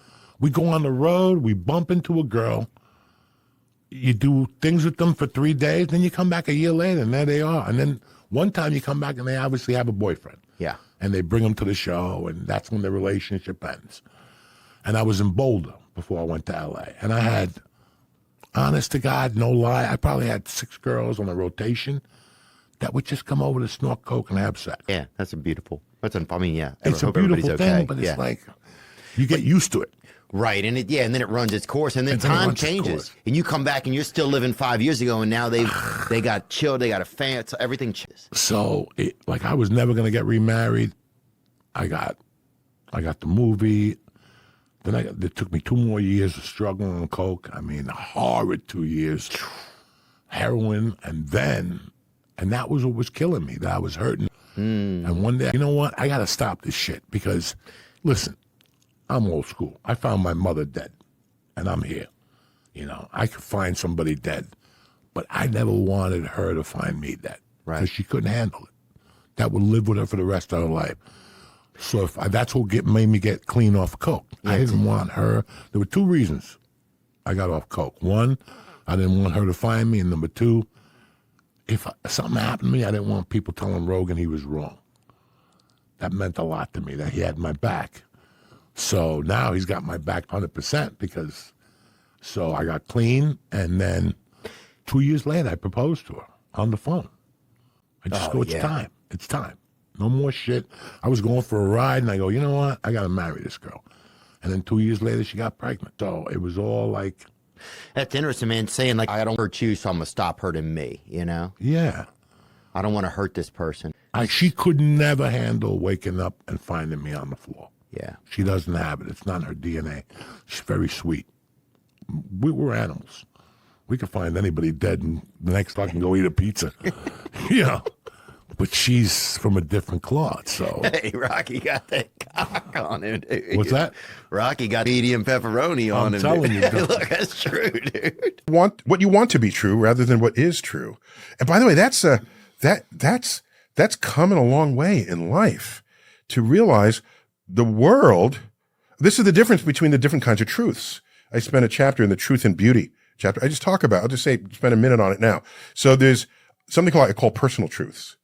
Speaker 2: We go on the road, we bump into a girl, you do things with them for 3 days, then you come back a year later, and there they are. And then one time you come back, and they obviously have a boyfriend.
Speaker 1: Yeah.
Speaker 2: And they bring them to the show, and that's when the relationship ends. And I was in Boulder before I went to L.A., and I had... honest to God, no lie, I probably had 6 girls on a rotation that would just come over to snort coke and have sex.
Speaker 1: Yeah, that's a beautiful. I mean, yeah,
Speaker 2: It's a
Speaker 1: hope everybody's
Speaker 2: beautiful thing,
Speaker 1: okay.
Speaker 2: but
Speaker 1: Yeah.
Speaker 2: it's like you get used to it.
Speaker 1: Right, and and then it runs its course, and then
Speaker 2: And then it
Speaker 1: time
Speaker 2: runs its
Speaker 1: changes,
Speaker 2: course.
Speaker 1: and you come back and you're still living 5 years ago, and now they got chilled, they got a fan, so everything changes.
Speaker 2: So, like, I was never gonna get remarried. I got the movie. Then it took me 2 more years of struggling on coke. I mean, a horrid 2 years, heroin, and that was what was killing me. That I was hurting. And one day, you know what? I got to stop this shit because, listen, I'm old school. I found my mother dead, and I'm here. You know, I could find somebody dead, but I never wanted her to find me dead
Speaker 1: Right.
Speaker 2: because she couldn't handle it. That would live with her for the rest of her life. So that's what made me get clean off coke.
Speaker 1: Yeah,
Speaker 2: I didn't want her. There were 2 reasons I got off coke. One, I didn't want her to find me, and number 2, if something happened to me, I didn't want people telling Rogan he was wrong. That meant a lot to me, that he had my back. So now he's got my back 100% because, so I got clean, and then 2 years later, I proposed to her on the phone. I just go, it's time. It's time. No more shit. I was going for a ride, and I go, you know what? I got to marry this girl. And then 2 years later, she got pregnant. So it was all like...
Speaker 1: That's interesting, man, saying, like, I don't hurt you, so I'm going to stop hurting me, you know?
Speaker 2: Yeah.
Speaker 1: I don't want to hurt this person.
Speaker 2: She could never handle waking up and finding me on the floor.
Speaker 1: Yeah.
Speaker 2: She doesn't have it. It's not in her DNA. She's very sweet. We're animals. We could find anybody dead, and the next I can go eat a pizza. You know? But she's from a different cloth, so.
Speaker 1: Hey, Rocky got that cock on him, dude.
Speaker 2: What's that?
Speaker 1: Rocky got medium pepperoni on him.
Speaker 2: I'm telling you, dude.
Speaker 1: Look, that's true, dude.
Speaker 3: Want what you want to be true rather than what is true. And by the way, that's coming a long way in life to realize the world. This is the difference between the different kinds of truths. I spent a chapter in the Truth and Beauty chapter. I just talk about. I'll just spend a minute on it now. So there's something I call personal truths.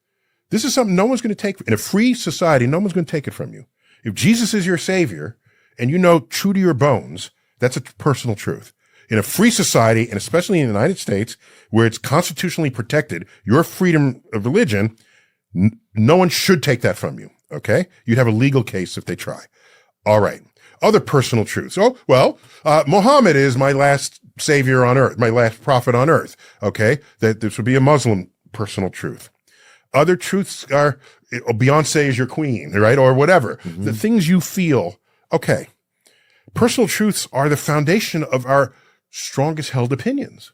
Speaker 3: This is something no one's going to take in a free society. No one's going to take it from you. If Jesus is your savior and you know true to your bones, that's a personal truth. In a free society, and especially in the United States, where it's constitutionally protected, your freedom of religion, no one should take that from you, okay? You'd have a legal case if they try. All right. Other personal truths. Oh, well, Muhammad is my last savior on earth, my last prophet on earth, okay? That this would be a Muslim personal truth. Other truths are Beyonce is your queen, right? Or whatever. Mm-hmm. The things you feel, okay. Personal truths are the foundation of our strongest held opinions.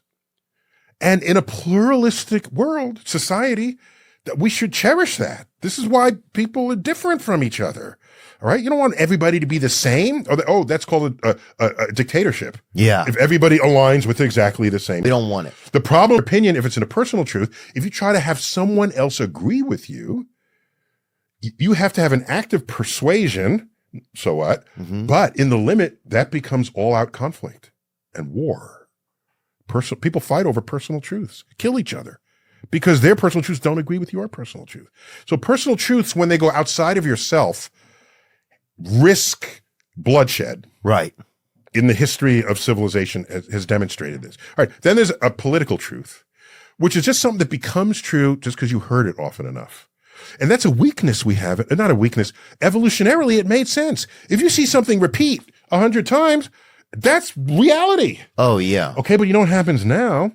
Speaker 3: And in a pluralistic world, society, that we should cherish that. This is why people are different from each other. All right. You don't want everybody to be the same. That's called a dictatorship.
Speaker 1: Yeah.
Speaker 3: If everybody aligns with exactly the same.
Speaker 1: We don't want it.
Speaker 3: The problem, opinion, if it's in a personal truth, if you try to have someone else agree with you, you have to have an active persuasion. So what?
Speaker 1: Mm-hmm.
Speaker 3: But in the limit, that becomes all out conflict and war. People fight over personal truths, kill each other because their personal truths don't agree with your personal truth. So personal truths, when they go outside of yourself, risk bloodshed.
Speaker 1: Right.
Speaker 3: In the history of civilization has demonstrated this. All right. Then there's a political truth, which is just something that becomes true just because you heard it often enough. And that's a weakness we have. Not a weakness. Evolutionarily, it made sense. If you see something repeat 100 times, that's reality.
Speaker 1: Oh, yeah.
Speaker 3: Okay. But you know what happens now?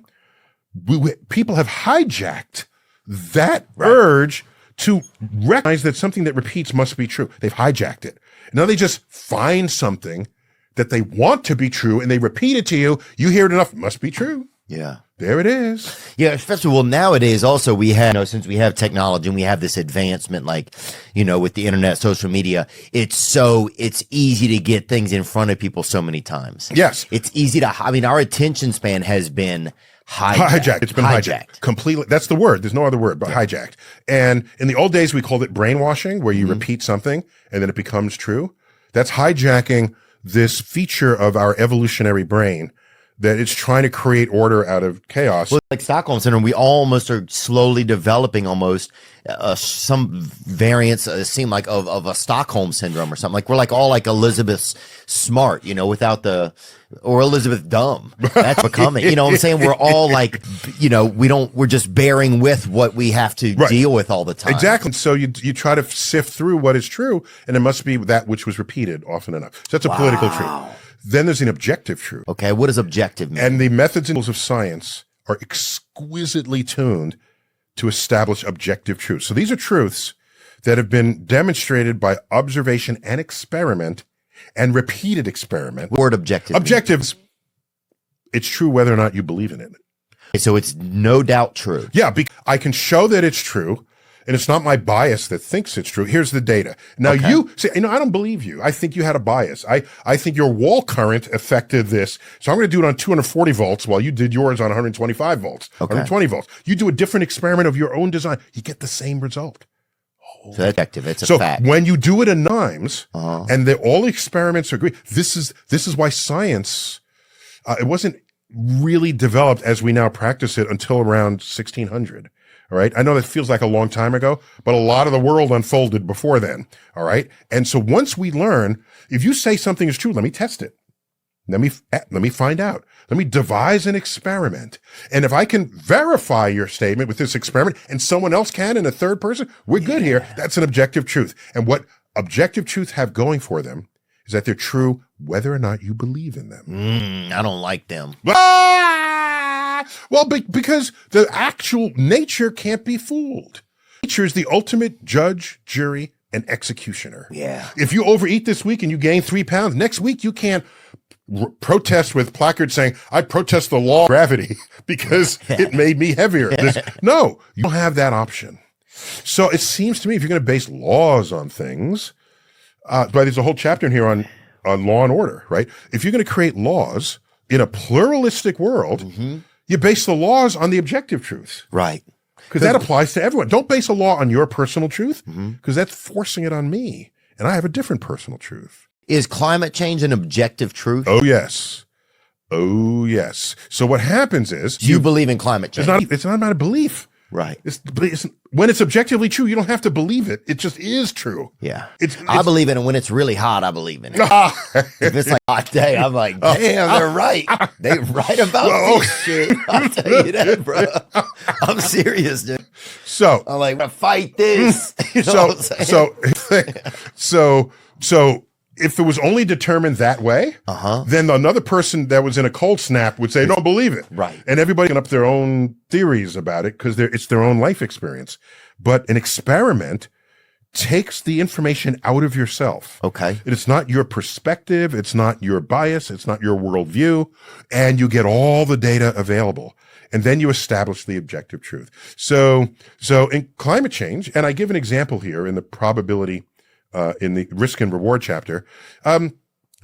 Speaker 3: People have hijacked that urge to recognize that something that repeats must be true. They've hijacked it. Now they just find something that they want to be true and they repeat it to you. You hear it enough, it must be true.
Speaker 1: Yeah.
Speaker 3: There it is.
Speaker 1: Yeah, especially, well, nowadays also we have, since we have technology and we have this advancement, like, with the internet, social media, it's easy to get things in front of people so many times.
Speaker 3: Yes.
Speaker 1: It's easy our attention span has been hijacked.
Speaker 3: It's been hijacked. Completely. That's the word. There's no other word but hijacked. And in the old days, we called it brainwashing, where you repeat something and then it becomes true. That's hijacking this feature of our evolutionary brain that it's trying to create order out of chaos.
Speaker 1: Well, like Stockholm Syndrome, we almost are slowly developing almost some variants, seem like of a Stockholm Syndrome or something. Like we're like all like Elizabeth Smart, or Elizabeth Dumb. That's becoming, what I'm saying? We're all like, we're just bearing with what we have to deal with all the time.
Speaker 3: Exactly. So you try to sift through what is true, and it must be that which was repeated often enough. So that's a political truth. Then there's an objective truth.
Speaker 1: Okay, what does objective mean?
Speaker 3: And the methods and tools of science are exquisitely tuned to establish objective truths. So these are truths that have been demonstrated by observation and experiment and repeated experiment.
Speaker 1: Word objective.
Speaker 3: Objectives, it's true whether or not you believe in it.
Speaker 1: Okay, so it's no doubt true.
Speaker 3: Yeah, I can show that it's true. And it's not my bias that thinks it's true. Here's the data. Now you say, I don't believe you. I think you had a bias. I think your wall current affected this. So I'm going to do it on 240 volts while you did yours on 125 volts, 120 volts. You do a different experiment of your own design. You get the same result.
Speaker 1: So that's objective. It's a fact.
Speaker 3: So when you do it in times and all the experiments agree, this is why science, it wasn't really developed as we now practice it until around 1600. All right. I know that feels like a long time ago, but a lot of the world unfolded before then. All right. And so once we learn, if you say something is true, let me test it. Let me find out. Let me devise an experiment. And if I can verify your statement with this experiment and someone else can in a third person, we're good here. That's an objective truth. And what objective truths have going for them is that they're true whether or not you believe in them.
Speaker 1: I don't like them.
Speaker 3: Well, because the actual nature can't be fooled. Nature is the ultimate judge, jury, and executioner.
Speaker 1: Yeah.
Speaker 3: If you overeat this week and you gain 3 pounds, next week you can't protest with placards saying, I protest the law of gravity because it made me heavier. No, you don't have that option. So it seems to me if you're going to base laws on things, but there's a whole chapter in here on law and order, right? If you're going to create laws in a pluralistic world, you base the laws on the objective truths.
Speaker 1: Right.
Speaker 3: Because that applies to everyone. Don't base a law on your personal truth because that's forcing it on me. And I have a different personal truth.
Speaker 1: Is climate change an objective truth?
Speaker 3: Oh, yes. Oh, yes. So what happens is
Speaker 1: you believe in climate change.
Speaker 3: It's not about a belief.
Speaker 1: Right.
Speaker 3: When it's objectively true, you don't have to believe it. It just is true.
Speaker 1: Yeah. I believe in it. When it's really hot, I believe in it. If it's like a hot day, I'm like, damn, they're right. They're right about this shit. I'll tell you that, bro. I'm serious, dude.
Speaker 3: So
Speaker 1: I'm like, I'm gonna fight this.
Speaker 3: So if it was only determined that way, then another person that was in a cold snap would say, don't believe it.
Speaker 1: Right.
Speaker 3: And everybody can up their own theories about it because it's their own life experience. But an experiment takes the information out of yourself.
Speaker 1: Okay.
Speaker 3: It's not your perspective. It's not your bias. It's not your worldview. And you get all the data available. and then you establish the objective truth. So in climate change, and I give an example here in the probability, in the risk and reward chapter.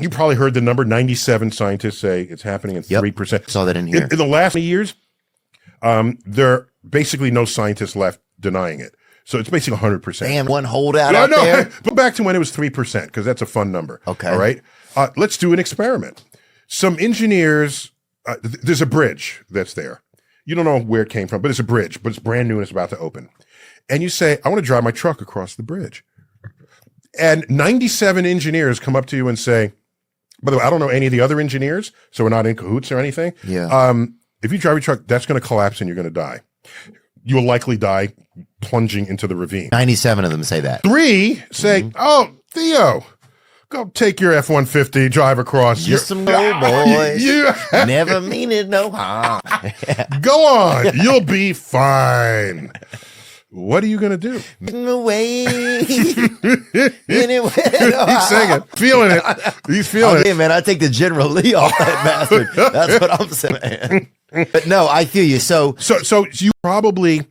Speaker 3: You probably heard the number 97 scientists say it's happening in 3%.
Speaker 1: Saw that in here.
Speaker 3: In the last years, there are basically no scientists left denying it. So it's basically 100%.
Speaker 1: Damn, one holdout out there.
Speaker 3: Go back to when it was 3%, because that's a fun number.
Speaker 1: Okay.
Speaker 3: All right. Let's do an experiment. Some engineers, there's a bridge that's there. You don't know where it came from, but it's a bridge, but it's brand new and it's about to open. And you say, I want to drive my truck across the bridge. And 97 engineers come up to you and say, by the way, I don't know any of the other engineers, so we're not in cahoots or anything.
Speaker 1: Yeah.
Speaker 3: If you drive your truck, that's going to collapse and you're going to die. You'll likely die plunging into the ravine.
Speaker 1: 97 of them say that.
Speaker 3: 3 say, oh, Theo, go take your F-150, drive across.
Speaker 1: Just some little boys.
Speaker 3: You
Speaker 1: Never mean it no harm.
Speaker 3: go on. You'll be fine. What are you going to do?
Speaker 1: Getting away. Anyway.
Speaker 3: He's singing. Feeling it. He's feeling it.
Speaker 1: Man, I take the General Lee off that bastard. That's what I'm saying. But no, I feel you. So
Speaker 3: you probably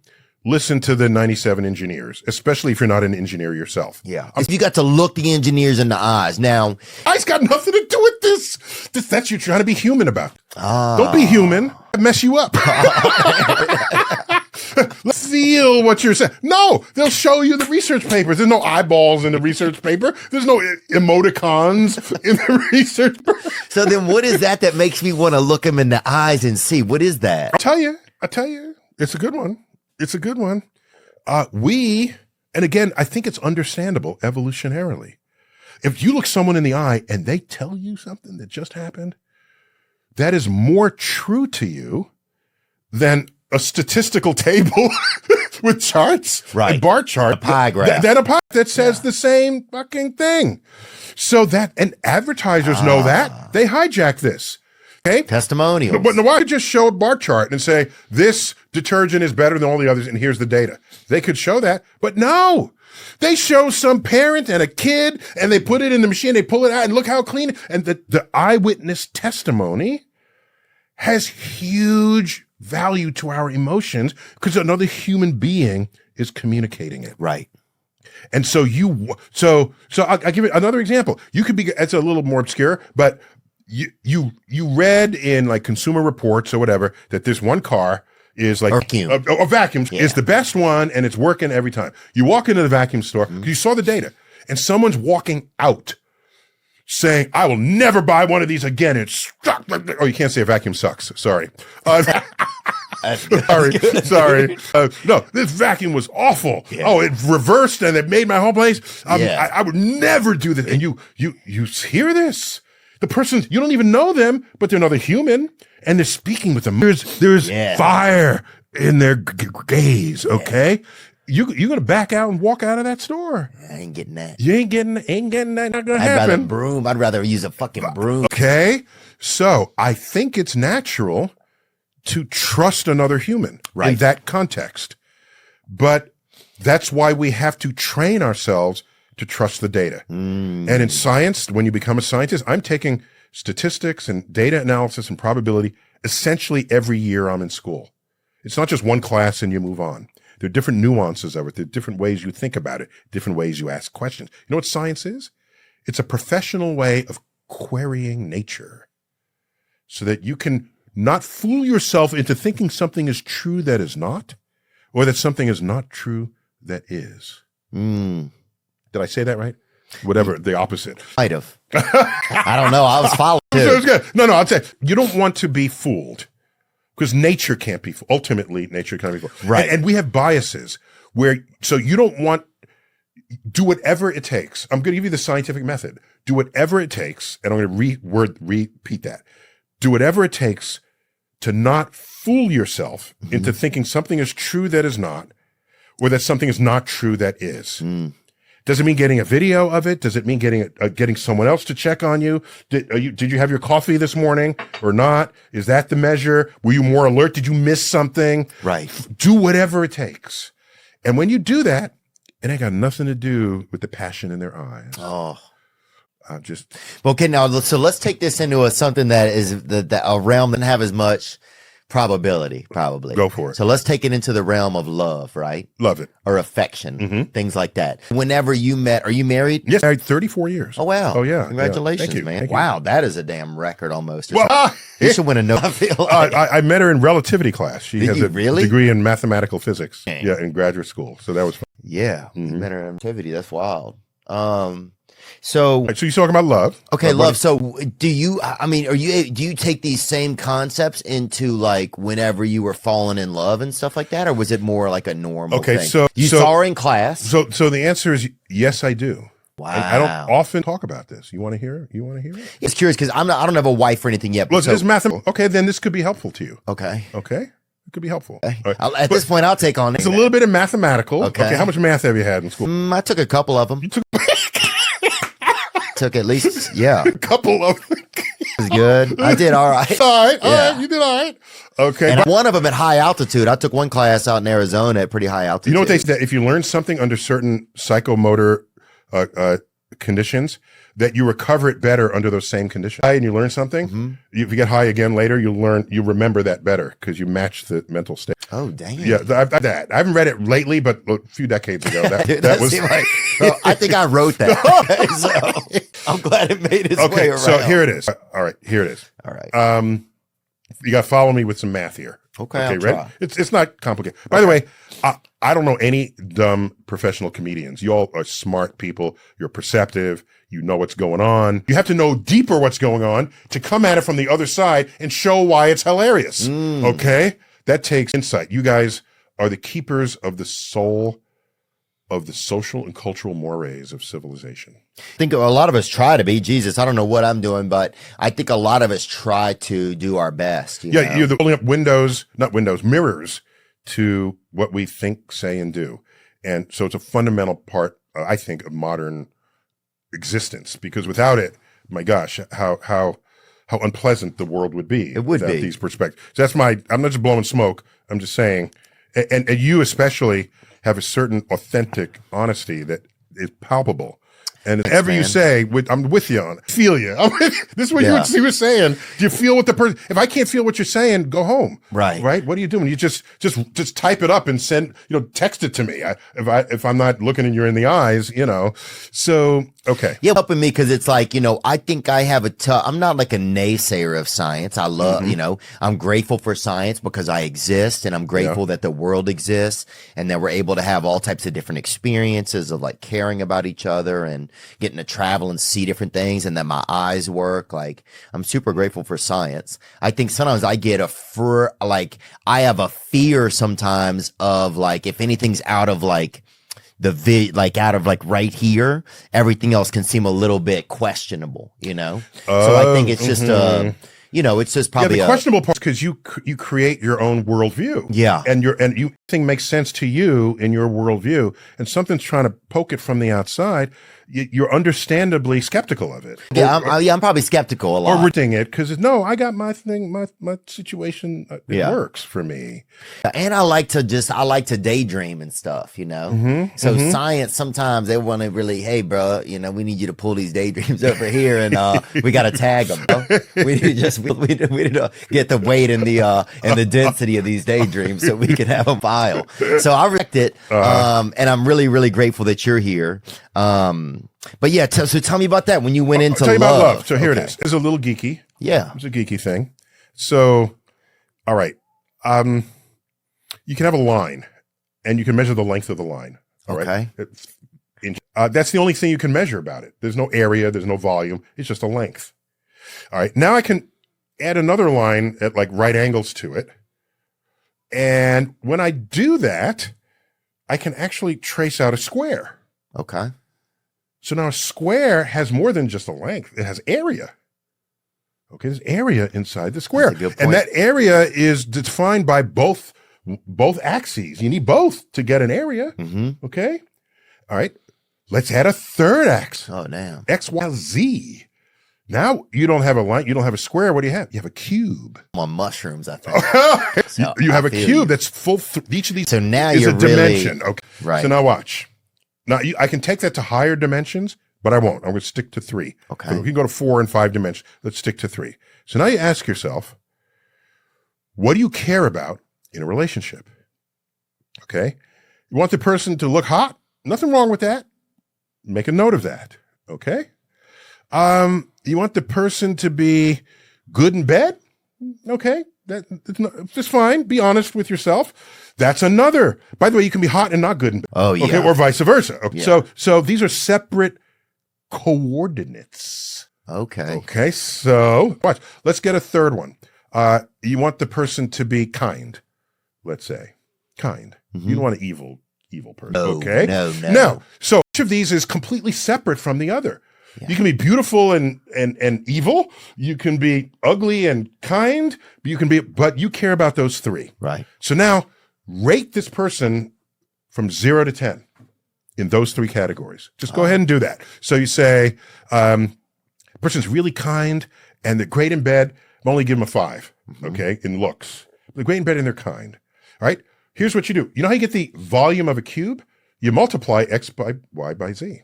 Speaker 3: listen to the 97 engineers, especially if you're not an engineer yourself.
Speaker 1: yeah, if you got to look the engineers in the eyes. Now,
Speaker 3: I's got nothing to do with this. That's you trying to be human about. Don't be human. I mess you up. Let's feel what you're saying. No, they'll show you the research papers. There's no eyeballs in the research paper. There's no emoticons in the research paper.
Speaker 1: so then what is that makes me want to look him in the eyes and see? What is that?
Speaker 3: I tell you, it's a good one. It's a good one. And again, I think it's understandable evolutionarily. If you look someone in the eye and they tell you something that just happened, that is more true to you than a statistical table with charts,
Speaker 1: right?
Speaker 3: A bar chart,
Speaker 1: a pie graph,
Speaker 3: than a pie that says the same fucking thing. So that, and advertisers know that. They hijack this. Okay.
Speaker 1: Testimonials.
Speaker 3: But why could just show a bar chart and say this detergent is better than all the others, and here's the data? They could show that, but no. They show some parent and a kid, and they put it in the machine. They pull it out, and look how clean. And the eyewitness testimony has huge value to our emotions because another human being is communicating it.
Speaker 1: Right.
Speaker 3: And so I'll give you another example. You could be, it's a little more obscure, but you read in like Consumer Reports or whatever that this one car is like a vacuum is the best one and it's working every time. You walk into the vacuum store because you saw the data and someone's walking out saying, I will never buy one of these again. It's stuck. Oh, you can't say a vacuum sucks. Sorry. Sorry. No, this vacuum was awful. Yeah. Oh, it reversed and it made my whole place. I would never do this. And you hear this. The person, you don't even know them, but they're another human and they're speaking with them. There's fire in their gaze. Okay. You're going to back out and walk out of that store.
Speaker 1: I ain't getting that.
Speaker 3: You ain't getting that. Not going to happen.
Speaker 1: I'd rather broom. I'd rather use a fucking broom.
Speaker 3: Okay. So I think it's natural to trust another human in that context. But that's why we have to train ourselves to trust the data. And in science, when you become a scientist, I'm taking statistics and data analysis and probability essentially every year I'm in school. It's not just one class and you move on. There are different nuances of it. There are different ways you think about it, different ways you ask questions. You know what science is? It's a professional way of querying nature so that you can not fool yourself into thinking something is true that is not, or that something is not true that is. Did I say that right? Whatever, the opposite.
Speaker 1: Might have. I don't know. I was following too.
Speaker 3: So it's good. No, I'll say you don't want to be fooled because nature can't be fooled. Ultimately, nature can't be fooled.
Speaker 1: Right.
Speaker 3: And we have biases so you don't want, do whatever it takes. I'm going to give you the scientific method. Do whatever it takes, and I'm going to repeat that. Do whatever it takes to not fool yourself into thinking something is true that is not, or that something is not true that is. Does it mean getting a video of it? Does it mean getting someone else to check on you? Did you have your coffee this morning or not? Is that the measure? Were you more alert? Did you miss something?
Speaker 1: Right.
Speaker 3: Do whatever it takes. And when you do that, it ain't got nothing to do with the passion in their eyes.
Speaker 1: Oh. Okay, now, so let's take this into something that is a realm that doesn't have as much Probability, probably.
Speaker 3: Go for it.
Speaker 1: So let's take it into the realm of love, right?
Speaker 3: Love it.
Speaker 1: Or affection, things like that. Whenever you met, are you married?
Speaker 3: Yes, married 34 years.
Speaker 1: Oh, wow.
Speaker 3: Oh, yeah.
Speaker 1: Congratulations,
Speaker 3: Thank you.
Speaker 1: man.
Speaker 3: Thank you.
Speaker 1: Wow, that is a damn record almost.
Speaker 3: Well,
Speaker 1: You should win a Nobel. I feel like.
Speaker 3: I met her in relativity class. She has
Speaker 1: you
Speaker 3: a
Speaker 1: really?
Speaker 3: degree in mathematical physics.
Speaker 1: Dang.
Speaker 3: Yeah, in graduate school. So that was fun.
Speaker 1: Yeah, better activity. That's wild. So
Speaker 3: So you're talking about love.
Speaker 1: okay, love. So do you? I mean, do you take these same concepts into like whenever you were falling in love and stuff like that, or was it more like a normal?
Speaker 3: Okay,
Speaker 1: thing?
Speaker 3: so
Speaker 1: you saw her in class.
Speaker 3: So the answer is yes, I do.
Speaker 1: Wow.
Speaker 3: I don't often talk about this. You want to hear it? You want to hear it?
Speaker 1: It's curious because I don't have a wife or anything yet.
Speaker 3: Well,
Speaker 1: But
Speaker 3: it's mathematical. Okay, then this could be helpful to you.
Speaker 1: okay.
Speaker 3: Okay, it could be helpful.
Speaker 1: Okay.
Speaker 3: All right.
Speaker 1: At this point, I'll take on
Speaker 3: It's a little bit of mathematical.
Speaker 1: Okay.
Speaker 3: How much math have you had in school?
Speaker 1: I took a couple of them.
Speaker 3: You took
Speaker 1: Took at least, yeah.
Speaker 3: a couple of them.
Speaker 1: It was good. I did all right.
Speaker 3: All right, all
Speaker 1: Yeah.
Speaker 3: right, you did all right. Okay.
Speaker 1: And one of them at high altitude. I took one class out in Arizona at pretty high altitude.
Speaker 3: You know what they say, that if you learn something under certain psychomotor conditions, that you recover it better under those same conditions. And you learn something, if you get high again later, you remember that better because you match the mental state.
Speaker 1: Oh, dang.
Speaker 3: Yeah, I haven't read it lately, but a few decades ago,
Speaker 1: Dude,
Speaker 3: that was.
Speaker 1: seemed like, bro, I think I wrote that. So I'm glad it made its way
Speaker 3: Okay,
Speaker 1: around.
Speaker 3: so here it is. All right, here it is.
Speaker 1: All right.
Speaker 3: You got to follow me with some math here.
Speaker 1: Okay, I'll
Speaker 3: ready?
Speaker 1: try.
Speaker 3: It's not complicated. By the way, I don't know any dumb professional comedians. You all are smart people. You're perceptive. You know what's going on. You have to know deeper what's going on to come at it from the other side and show why it's hilarious. Okay? That takes insight. You guys are the keepers of the soul of the social and cultural mores of civilization.
Speaker 1: I think a lot of us try to be. Jesus, I don't know what I'm doing, but I think a lot of us try to do our best. You know?
Speaker 3: You're holding up mirrors to what we think, say, and do. And so it's a fundamental part, I think, of modern existence, because without it, my gosh, how unpleasant the world would be.
Speaker 1: It would
Speaker 3: without
Speaker 1: be.
Speaker 3: these perspectives. So I'm not just blowing smoke. I'm just saying, and you especially have a certain authentic honesty that is palpable. And whatever you say, I'm with you on it. Feel you. This is what you were saying. Do you feel what the person? If I can't feel what you're saying, go home.
Speaker 1: Right.
Speaker 3: Right. What are you doing? You just type it up and send. Text it to me. If I'm not looking in the eyes, So okay.
Speaker 1: Yeah, helping me because it's like, I think I have I'm not like a naysayer of science. I love, I'm grateful for science because I exist, and I'm grateful that the world exists and that we're able to have all types of different experiences of like caring about each other and getting to travel and see different things, and that my eyes work. Like, I'm super grateful for science. I think sometimes I get I have a fear sometimes of like, if anything's out of like, out of like right here, everything else can seem a little bit questionable, so I think it's just it's just probably
Speaker 3: the questionable part, because you create your own worldview.
Speaker 1: Yeah.
Speaker 3: And thing makes sense to you in your worldview, and something's trying to poke it from the outside. You're understandably skeptical of it.
Speaker 1: Yeah, I'm probably skeptical a lot.
Speaker 3: Or reading it because I got my thing, my situation. It works for me.
Speaker 1: And I like to daydream and stuff, So science, sometimes they want to really, hey, bro, we need you to pull these daydreams over here, and we got to tag them, bro. We need to get the weight and the density of these daydreams so we can have them file. So I respect it, and I'm really, really grateful that you're here. But yeah, so tell me about that when you went into
Speaker 3: tell you
Speaker 1: love.
Speaker 3: about love. So here it is. It's a little geeky.
Speaker 1: Yeah,
Speaker 3: it's a geeky thing. So, all right, you can have a line, and you can measure the length of the line. All right, that's the only thing you can measure about it. There's no area. There's no volume. It's just a length. All right. Now I can add another line at like right angles to it, and when I do that, I can actually trace out a square.
Speaker 1: Okay.
Speaker 3: So now a square has more than just a length. It has area. Okay, there's area inside the square.
Speaker 1: That's a good point.
Speaker 3: And that area is defined by both axes. You need both to get an area.
Speaker 1: Mm-hmm.
Speaker 3: Okay? All right. Let's add a third axis.
Speaker 1: Oh, damn.
Speaker 3: X, Y, Z. Now you don't have a line, you don't have a square. What do you have? You have a cube.
Speaker 1: I'm on mushrooms, I think. So
Speaker 3: you have
Speaker 1: I
Speaker 3: a
Speaker 1: feel
Speaker 3: cube
Speaker 1: you.
Speaker 3: that's full. Each of these
Speaker 1: So now
Speaker 3: is
Speaker 1: you're
Speaker 3: a dimension.
Speaker 1: really,
Speaker 3: Okay.
Speaker 1: right.
Speaker 3: So now watch. Now I can take that to higher dimensions, but I won't. I'm going to stick to 3.
Speaker 1: Okay.
Speaker 3: So we can go to 4 and 5 dimensions. Let's stick to 3. So now you ask yourself, what do you care about in a relationship? Okay. You want the person to look hot? Nothing wrong with that. Make a note of that. Okay. You want the person to be good in bed? Okay. That's fine. Be honest with yourself. That's another. By the way, you can be hot and not good in bed.
Speaker 1: Oh, yeah.
Speaker 3: Okay. Or vice versa. Okay.
Speaker 1: Yeah.
Speaker 3: So these are separate coordinates.
Speaker 1: Okay.
Speaker 3: Okay. So watch. Let's get a third one. You want the person to be kind. Let's say kind. You don't want an evil person.
Speaker 1: No,
Speaker 3: okay.
Speaker 1: No.
Speaker 3: So each of these is completely separate from the other.
Speaker 1: Yeah.
Speaker 3: You can be beautiful and evil. You can be ugly and kind. But you care about those three.
Speaker 1: Right.
Speaker 3: So now rate this person from 0 to 10 in those three categories. Just go ahead and do that. So you say, person's really kind and they're great in bed. I'm only give them a 5. Okay. In looks, they're great in bed and they're kind. All right. Here's what you do. You know how you get the volume of a cube? You multiply x by y by z.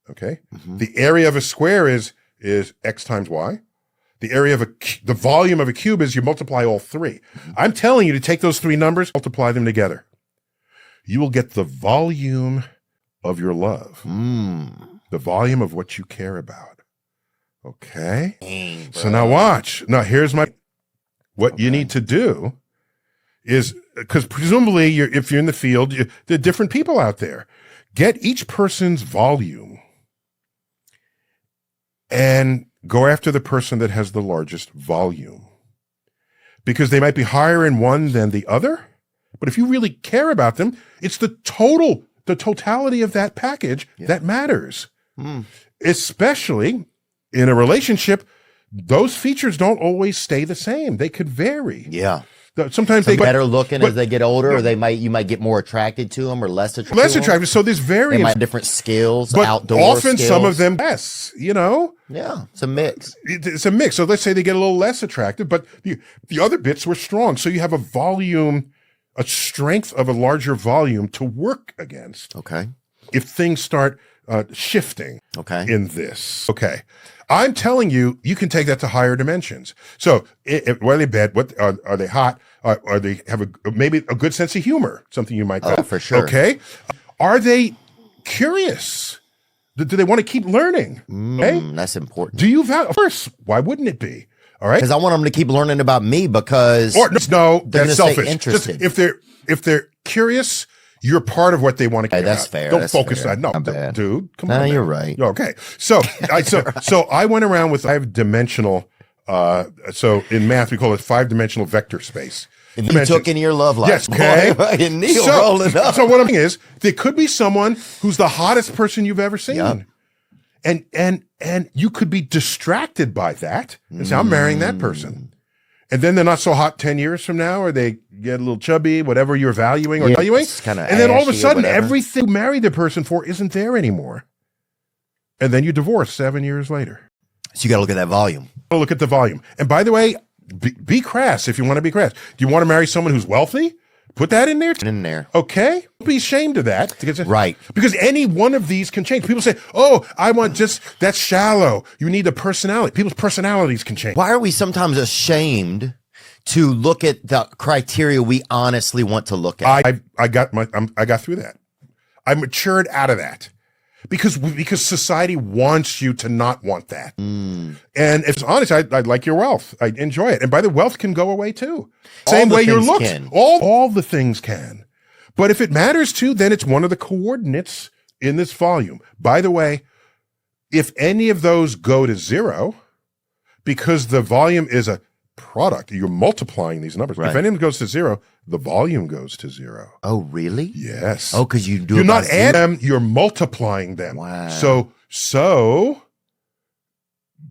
Speaker 3: Okay. The area of a square is x times y. The area of the volume of a cube is you multiply all three. I'm telling you to take those three numbers, multiply them together. You will get the volume of your love. The volume of what you care about. Okay.
Speaker 1: Dang,
Speaker 3: so now watch. Now here's what you need to do is, because presumably if you're in the field, there are different people out there. Get each person's volume and go after the person that has the largest volume, because they might be higher in one than the other. But if you really care about them, it's the totality of that package that matters. Especially in a relationship, those features don't always stay the same. They could vary.
Speaker 1: Yeah.
Speaker 3: Sometimes
Speaker 1: Some
Speaker 3: they
Speaker 1: better looking as they get older, or you might get more attracted to them, or less attracted.
Speaker 3: Less attractive. So there's
Speaker 1: They
Speaker 3: variance.
Speaker 1: might have different skills,
Speaker 3: But
Speaker 1: outdoor
Speaker 3: often
Speaker 1: skills.
Speaker 3: some of them less,
Speaker 1: Yeah, it's a mix.
Speaker 3: It's a mix. So let's say they get a little less attractive, but the other bits were strong. So you have a volume, a strength of a larger volume to work against.
Speaker 1: Okay.
Speaker 3: If things start shifting in this. Okay. I'm telling you, you can take that to higher dimensions. So where are they bad? What are they hot? Are they have maybe a good sense of humor? Something you might
Speaker 1: Oh, for sure.
Speaker 3: Okay. Are they curious? Do they want to keep learning? Okay.
Speaker 1: That's important.
Speaker 3: Do you value? Of course. Why wouldn't it be? All right.
Speaker 1: Because I want them to keep learning about me, because
Speaker 3: No,
Speaker 1: they're
Speaker 3: that's
Speaker 1: gonna stay
Speaker 3: selfish.
Speaker 1: interested.
Speaker 3: Just if they're curious, you're part of what they want to care
Speaker 1: that's
Speaker 3: about.
Speaker 1: fair.
Speaker 3: Don't
Speaker 1: That's
Speaker 3: focus
Speaker 1: fair.
Speaker 3: on no,
Speaker 1: My bad.
Speaker 3: dude. Come
Speaker 1: No,
Speaker 3: on,
Speaker 1: you're
Speaker 3: man.
Speaker 1: right.
Speaker 3: Okay. So I went around with, I have dimensional. So in math we call it 5-dimensional vector space.
Speaker 1: If you
Speaker 3: Dimensions.
Speaker 1: took into your love life,
Speaker 3: Yes. Okay.
Speaker 1: boy, fucking Neil rolling up.
Speaker 3: So what I'm saying is, there could be someone who's the hottest person you've ever seen.
Speaker 1: Yep.
Speaker 3: And you could be distracted by that and say, I'm marrying that person. And then they're not so hot 10 years from now, or they get a little chubby, whatever you're valuing or valuing.
Speaker 1: It's kinda
Speaker 3: And then all of a
Speaker 1: ashy or
Speaker 3: sudden,
Speaker 1: whatever.
Speaker 3: everything you married the person for isn't there anymore. And then you divorce 7 years later.
Speaker 1: So you got to look at that volume.
Speaker 3: Look at the volume. And by the way, be crass if you want to be crass. Do you want to marry someone who's wealthy? Put that in there.
Speaker 1: In there.
Speaker 3: Okay. Don't be ashamed of that.
Speaker 1: Right.
Speaker 3: Because any one of these can change. People say, oh, I want that's shallow. You need the personality. People's personalities can change.
Speaker 1: Why are we sometimes ashamed to look at the criteria we honestly want to look at?
Speaker 3: I got through that. I matured out of that. Because society wants you to not want that. And if it's honest, I like your wealth. I enjoy it. And by the way, wealth can go away too. Same way your looks. All the things can. But if it matters too, then it's one of the coordinates in this volume. By the way, if any of those go to 0, because the volume is a product, you're multiplying these numbers.
Speaker 1: Right.
Speaker 3: If any of them goes to 0, the volume goes to 0.
Speaker 1: Oh, really?
Speaker 3: Yes.
Speaker 1: Oh, because you do.
Speaker 3: You're
Speaker 1: it
Speaker 3: not
Speaker 1: by
Speaker 3: adding
Speaker 1: zero?
Speaker 3: them, you're multiplying them.
Speaker 1: Wow.
Speaker 3: So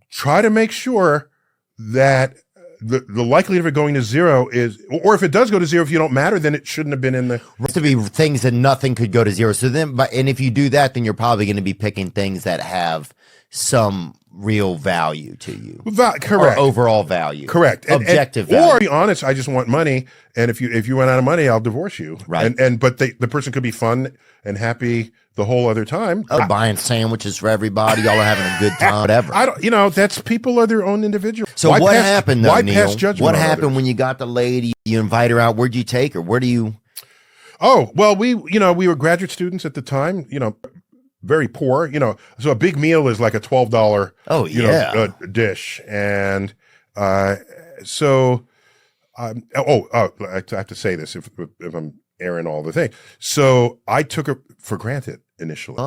Speaker 3: try to make sure that the likelihood of it going to 0 is, or if it does go to 0, if you don't matter, then it shouldn't have been in the.
Speaker 1: Has to be things that nothing could go to 0. So then, and if you do that, then you're probably going to be picking things that have some real value to you.
Speaker 3: Correct.
Speaker 1: Or overall value.
Speaker 3: Correct.
Speaker 1: Objective
Speaker 3: Or
Speaker 1: value.
Speaker 3: be honest, I just want money, and if you run out of money, I'll divorce you.
Speaker 1: Right.
Speaker 3: But the person could be fun and happy the whole other time.
Speaker 1: Buying sandwiches for everybody. Y'all are having a good time, whatever.
Speaker 3: I don't, that's people are their own individual.
Speaker 1: So what happened though,
Speaker 3: why
Speaker 1: Neil?
Speaker 3: pass judgment
Speaker 1: What
Speaker 3: on
Speaker 1: happened
Speaker 3: others?
Speaker 1: when you got the lady? You invite her out. Where'd you take her? Where do you?
Speaker 3: Oh, well, we were graduate students at the time, very poor, so a big meal is like a $12, dish. And, I have to say this if I'm airing all the thing. So I took her for granted initially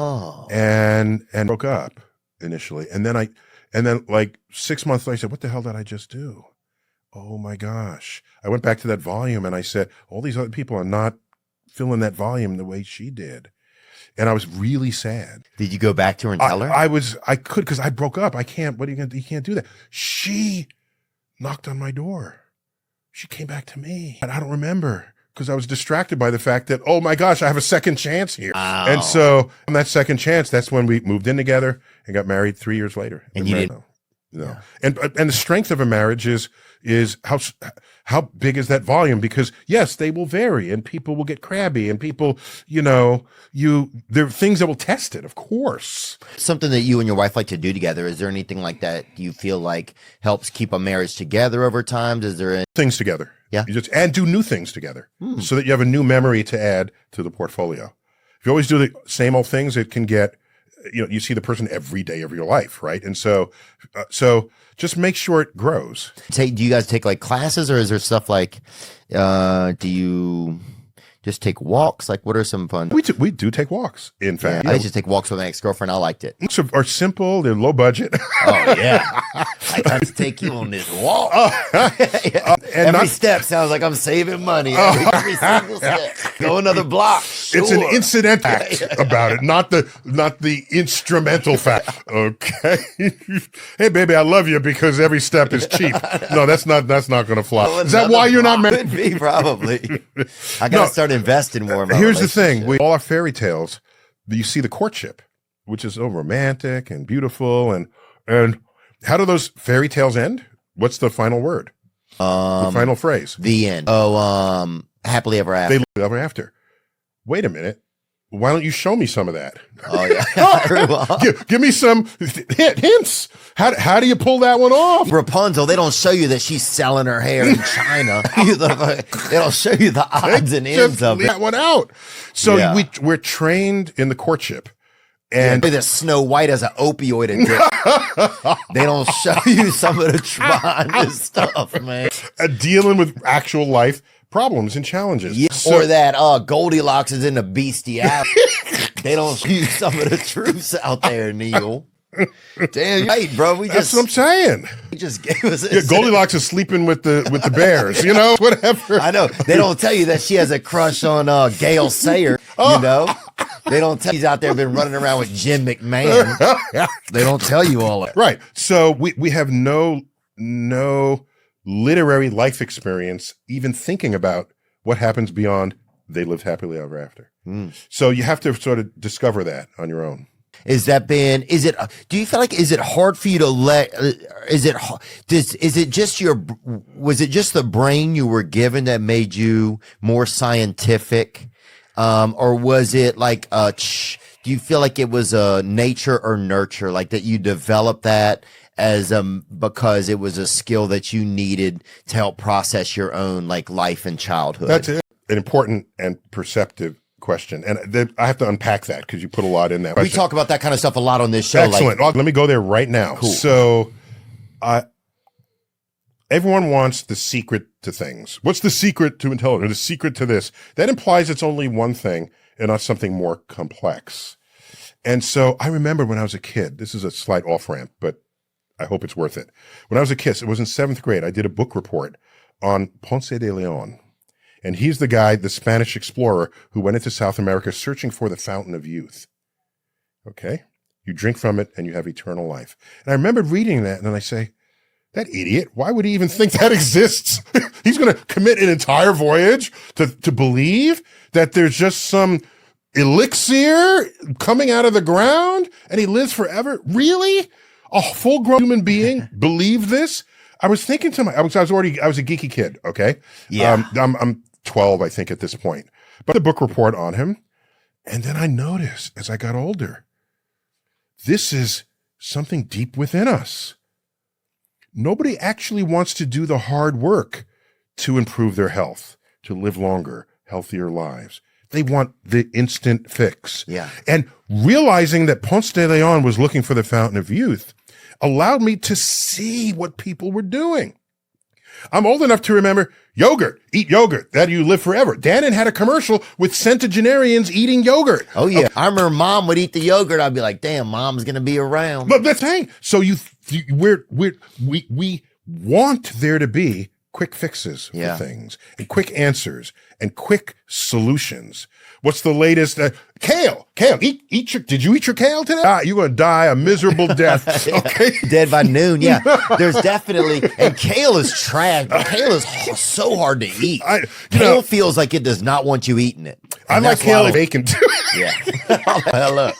Speaker 3: and broke up initially. And then like 6 months later, I said, what the hell did I just do? Oh my gosh. I went back to that volume and I said, all these other people are not filling that volume the way she did. And I was really sad.
Speaker 1: Did you go back to her and tell her?
Speaker 3: I could, because I broke up. I can't, what are you going to do? You can't do that. She knocked on my door. She came back to me. And I don't remember because I was distracted by the fact that, oh my gosh, I have a second chance here.
Speaker 1: Wow.
Speaker 3: And so on that second chance, that's when we moved in together and got married 3 years later.
Speaker 1: And you didn't?
Speaker 3: No.
Speaker 1: Yeah.
Speaker 3: And the strength of a marriage is how big is that volume? Because yes, they will vary and people will get crabby and people, there are things that will test it, of course.
Speaker 1: Something that you and your wife like to do together. Is there anything like that you feel like helps keep a marriage together over time? Is there
Speaker 3: things together?
Speaker 1: Yeah.
Speaker 3: And do new things together so that you have a new memory to add to the portfolio. If you always do the same old things, it can get, you see the person every day of your life, right? And so just make sure it grows.
Speaker 1: do you guys take like classes, or is there stuff like, do you just take walks? Like, what are some fun?
Speaker 3: We do take walks, in fact.
Speaker 1: I just take walks with my ex-girlfriend. I liked it.
Speaker 3: Walks are simple, they're low budget.
Speaker 1: Oh yeah, I got to take you on this walk. Every step sounds like I'm saving money. Every single step. Go another block. Sure.
Speaker 3: It's an incident fact about it, not the instrumental fact. Okay. Hey baby, I love you because every step is cheap. No, that's not going to fly. Is that why you're not married?
Speaker 1: Could be, probably. I got to start investing more in my
Speaker 3: Here's the thing.
Speaker 1: relationship.
Speaker 3: All our fairy tales, you see the courtship, which is so romantic and beautiful. And how do those fairy tales end? What's the final word? The final phrase.
Speaker 1: The end. Oh, happily ever after.
Speaker 3: They live ever after. Wait a minute. Why don't you show me some of that?
Speaker 1: Oh yeah.
Speaker 3: Give me some hints. How do you pull that one off?
Speaker 1: Rapunzel, they don't show you that she's selling her hair in China. They don't show you the odds and ends
Speaker 3: Just
Speaker 1: of
Speaker 3: leave
Speaker 1: it.
Speaker 3: that one out. So
Speaker 1: Yeah.
Speaker 3: we're trained in the courtship. And
Speaker 1: That Snow White as an opioid addict. They don't show you some of the trauma stuff, man.
Speaker 3: dealing with actual life problems and challenges.
Speaker 1: Yeah.
Speaker 3: So-
Speaker 1: Or that Goldilocks is in the bestiality. They don't show you some of the truths out there, Neil. Damn, you're right, bro.
Speaker 3: That's what I'm saying.
Speaker 1: He just gave us a
Speaker 3: Goldilocks is sleeping with the bears, whatever.
Speaker 1: I know. They don't tell you that she has a crush on Gail Sayer, They don't tell you he's out there been running around with Jim McMahon. They don't tell you all that.
Speaker 3: Right. So we have no literary life experience even thinking about what happens beyond they lived happily ever after. So you have to sort of discover that on your own.
Speaker 1: Do you feel like, is it hard for you to was it just the brain you were given that made you more scientific? Or was it like, do you feel like it was nature or nurture, like that you developed that as because it was a skill that you needed to help process your own like life and childhood?
Speaker 3: That's it. An important and perceptive question. And I have to unpack that because you put a lot in that.
Speaker 1: We talk about that kind of stuff a lot on this show.
Speaker 3: Excellent. Let me go there right now.
Speaker 1: Cool.
Speaker 3: So everyone wants the secret to things. What's the secret to intelligence? Or the secret to this? That implies it's only one thing and not something more complex. And so I remember when I was a kid, this is a slight off ramp, but I hope it's worth it. When I was a kid, it was in 7th grade, I did a book report on Ponce de Leon. And he's the guy, the Spanish explorer who went into South America searching for the fountain of youth. Okay? You drink from it and you have eternal life. And I remember reading that and then I say, that idiot, why would he even think that exists? He's going to commit an entire voyage to believe that there's just some elixir coming out of the ground and he lives forever? Really? A full-grown human being believed this? I was thinking to I was a geeky kid, okay?
Speaker 1: Yeah.
Speaker 3: I'm 12, I think, at this point. But the book report on him, And then I noticed as I got older, this is something deep within us. Nobody actually wants to do the hard work to improve their health, to live longer, healthier lives. They want the instant fix.
Speaker 1: Yeah.
Speaker 3: And realizing that Ponce de Leon was looking for the fountain of youth allowed me to see what people were doing. I'm old enough to remember yogurt, eat yogurt, that you live forever. Dannon had a commercial with centenarians eating yogurt.
Speaker 1: Oh yeah. I remember mom would eat the yogurt. I'd be like, damn, mom's going to be around.
Speaker 3: But that's the thing. So we want there to be quick fixes for things and quick answers and quick solutions. What's the latest? Kale, did you eat your kale today? You're going to die a miserable death. Okay.
Speaker 1: Dead by noon. Yeah. There's definitely, and kale is trash. Kale is so hard to eat. Kale feels like it does not want you eating it.
Speaker 3: I like kale and bacon too.
Speaker 1: Yeah. Well, look.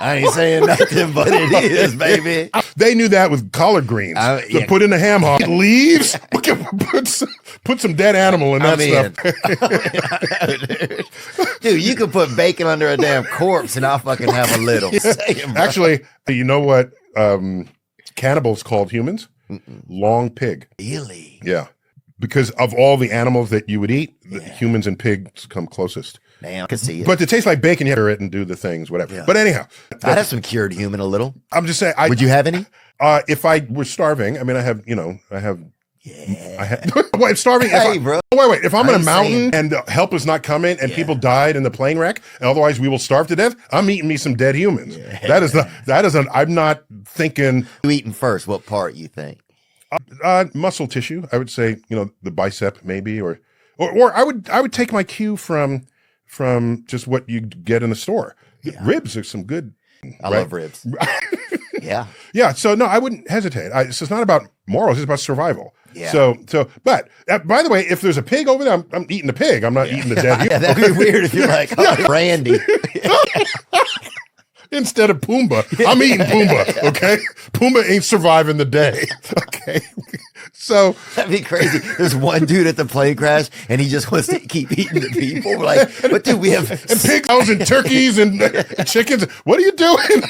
Speaker 1: I ain't saying nothing, but it is, baby.
Speaker 3: They knew that with collard greens. To put in a ham hock, leaves, put some dead animal in that
Speaker 1: stuff. Dude, you could put bacon under a damn corpse and I'll fucking have a little.
Speaker 3: Actually, you know what cannibals called humans? Long pig.
Speaker 1: Really?
Speaker 3: Yeah. Because of all the animals that you would eat, humans and pigs come closest.
Speaker 1: Damn, I can see it.
Speaker 3: But to taste like bacon, you have to eat it and do the things, whatever.
Speaker 1: Yeah.
Speaker 3: But anyhow.
Speaker 1: I'd have some cured human a little.
Speaker 3: I'm just saying.
Speaker 1: Would you have any?
Speaker 3: If I were starving, I mean, I have. Wait, starving.
Speaker 1: Hey, bro.
Speaker 3: Wait. If I'm in a mountain and help is not coming and people died in the plane wreck, and otherwise we will starve to death, I'm eating me some dead humans. Yeah. I'm not thinking.
Speaker 1: You eating first? What part you think?
Speaker 3: Muscle tissue. I would say, the bicep maybe, or I would take my cue from just what you get in the store. Yeah. Ribs are some good.
Speaker 1: I love ribs. Yeah.
Speaker 3: Yeah. So no, I wouldn't hesitate. It's not about morals. It's about survival.
Speaker 1: Yeah.
Speaker 3: But by the way, if there's a pig over there, I'm eating the pig. I'm not eating the dead.
Speaker 1: Yeah, that'd be weird if you're like, Randy.
Speaker 3: Instead of Pumbaa, I'm eating Pumbaa. Okay. Pumbaa ain't surviving the day. Okay. So
Speaker 1: that'd be crazy. There's one dude at the plane crash and he just wants to keep eating the people. We're like, but dude, we have
Speaker 3: and pigs and turkeys and chickens. What are you doing?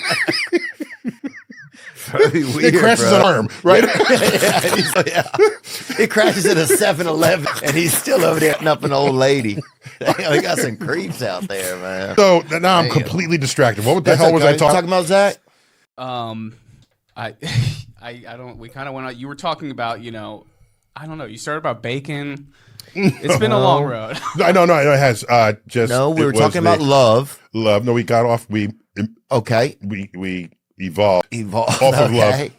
Speaker 1: Weird,
Speaker 3: it crashes an arm, right?
Speaker 1: It crashes at a 7-Eleven and he's still over there eating up an old lady. We got some creeps out there, man.
Speaker 3: So now I'm completely distracted. What the hell was I talking
Speaker 1: about, Zach?
Speaker 4: I don't. We kind of went out. You were talking about, I don't know. You started about bacon. It's been a long road.
Speaker 3: No, it has.
Speaker 1: We were talking about love.
Speaker 3: Love. No, we got off. We
Speaker 1: okay.
Speaker 3: We evolved
Speaker 1: off
Speaker 3: of love.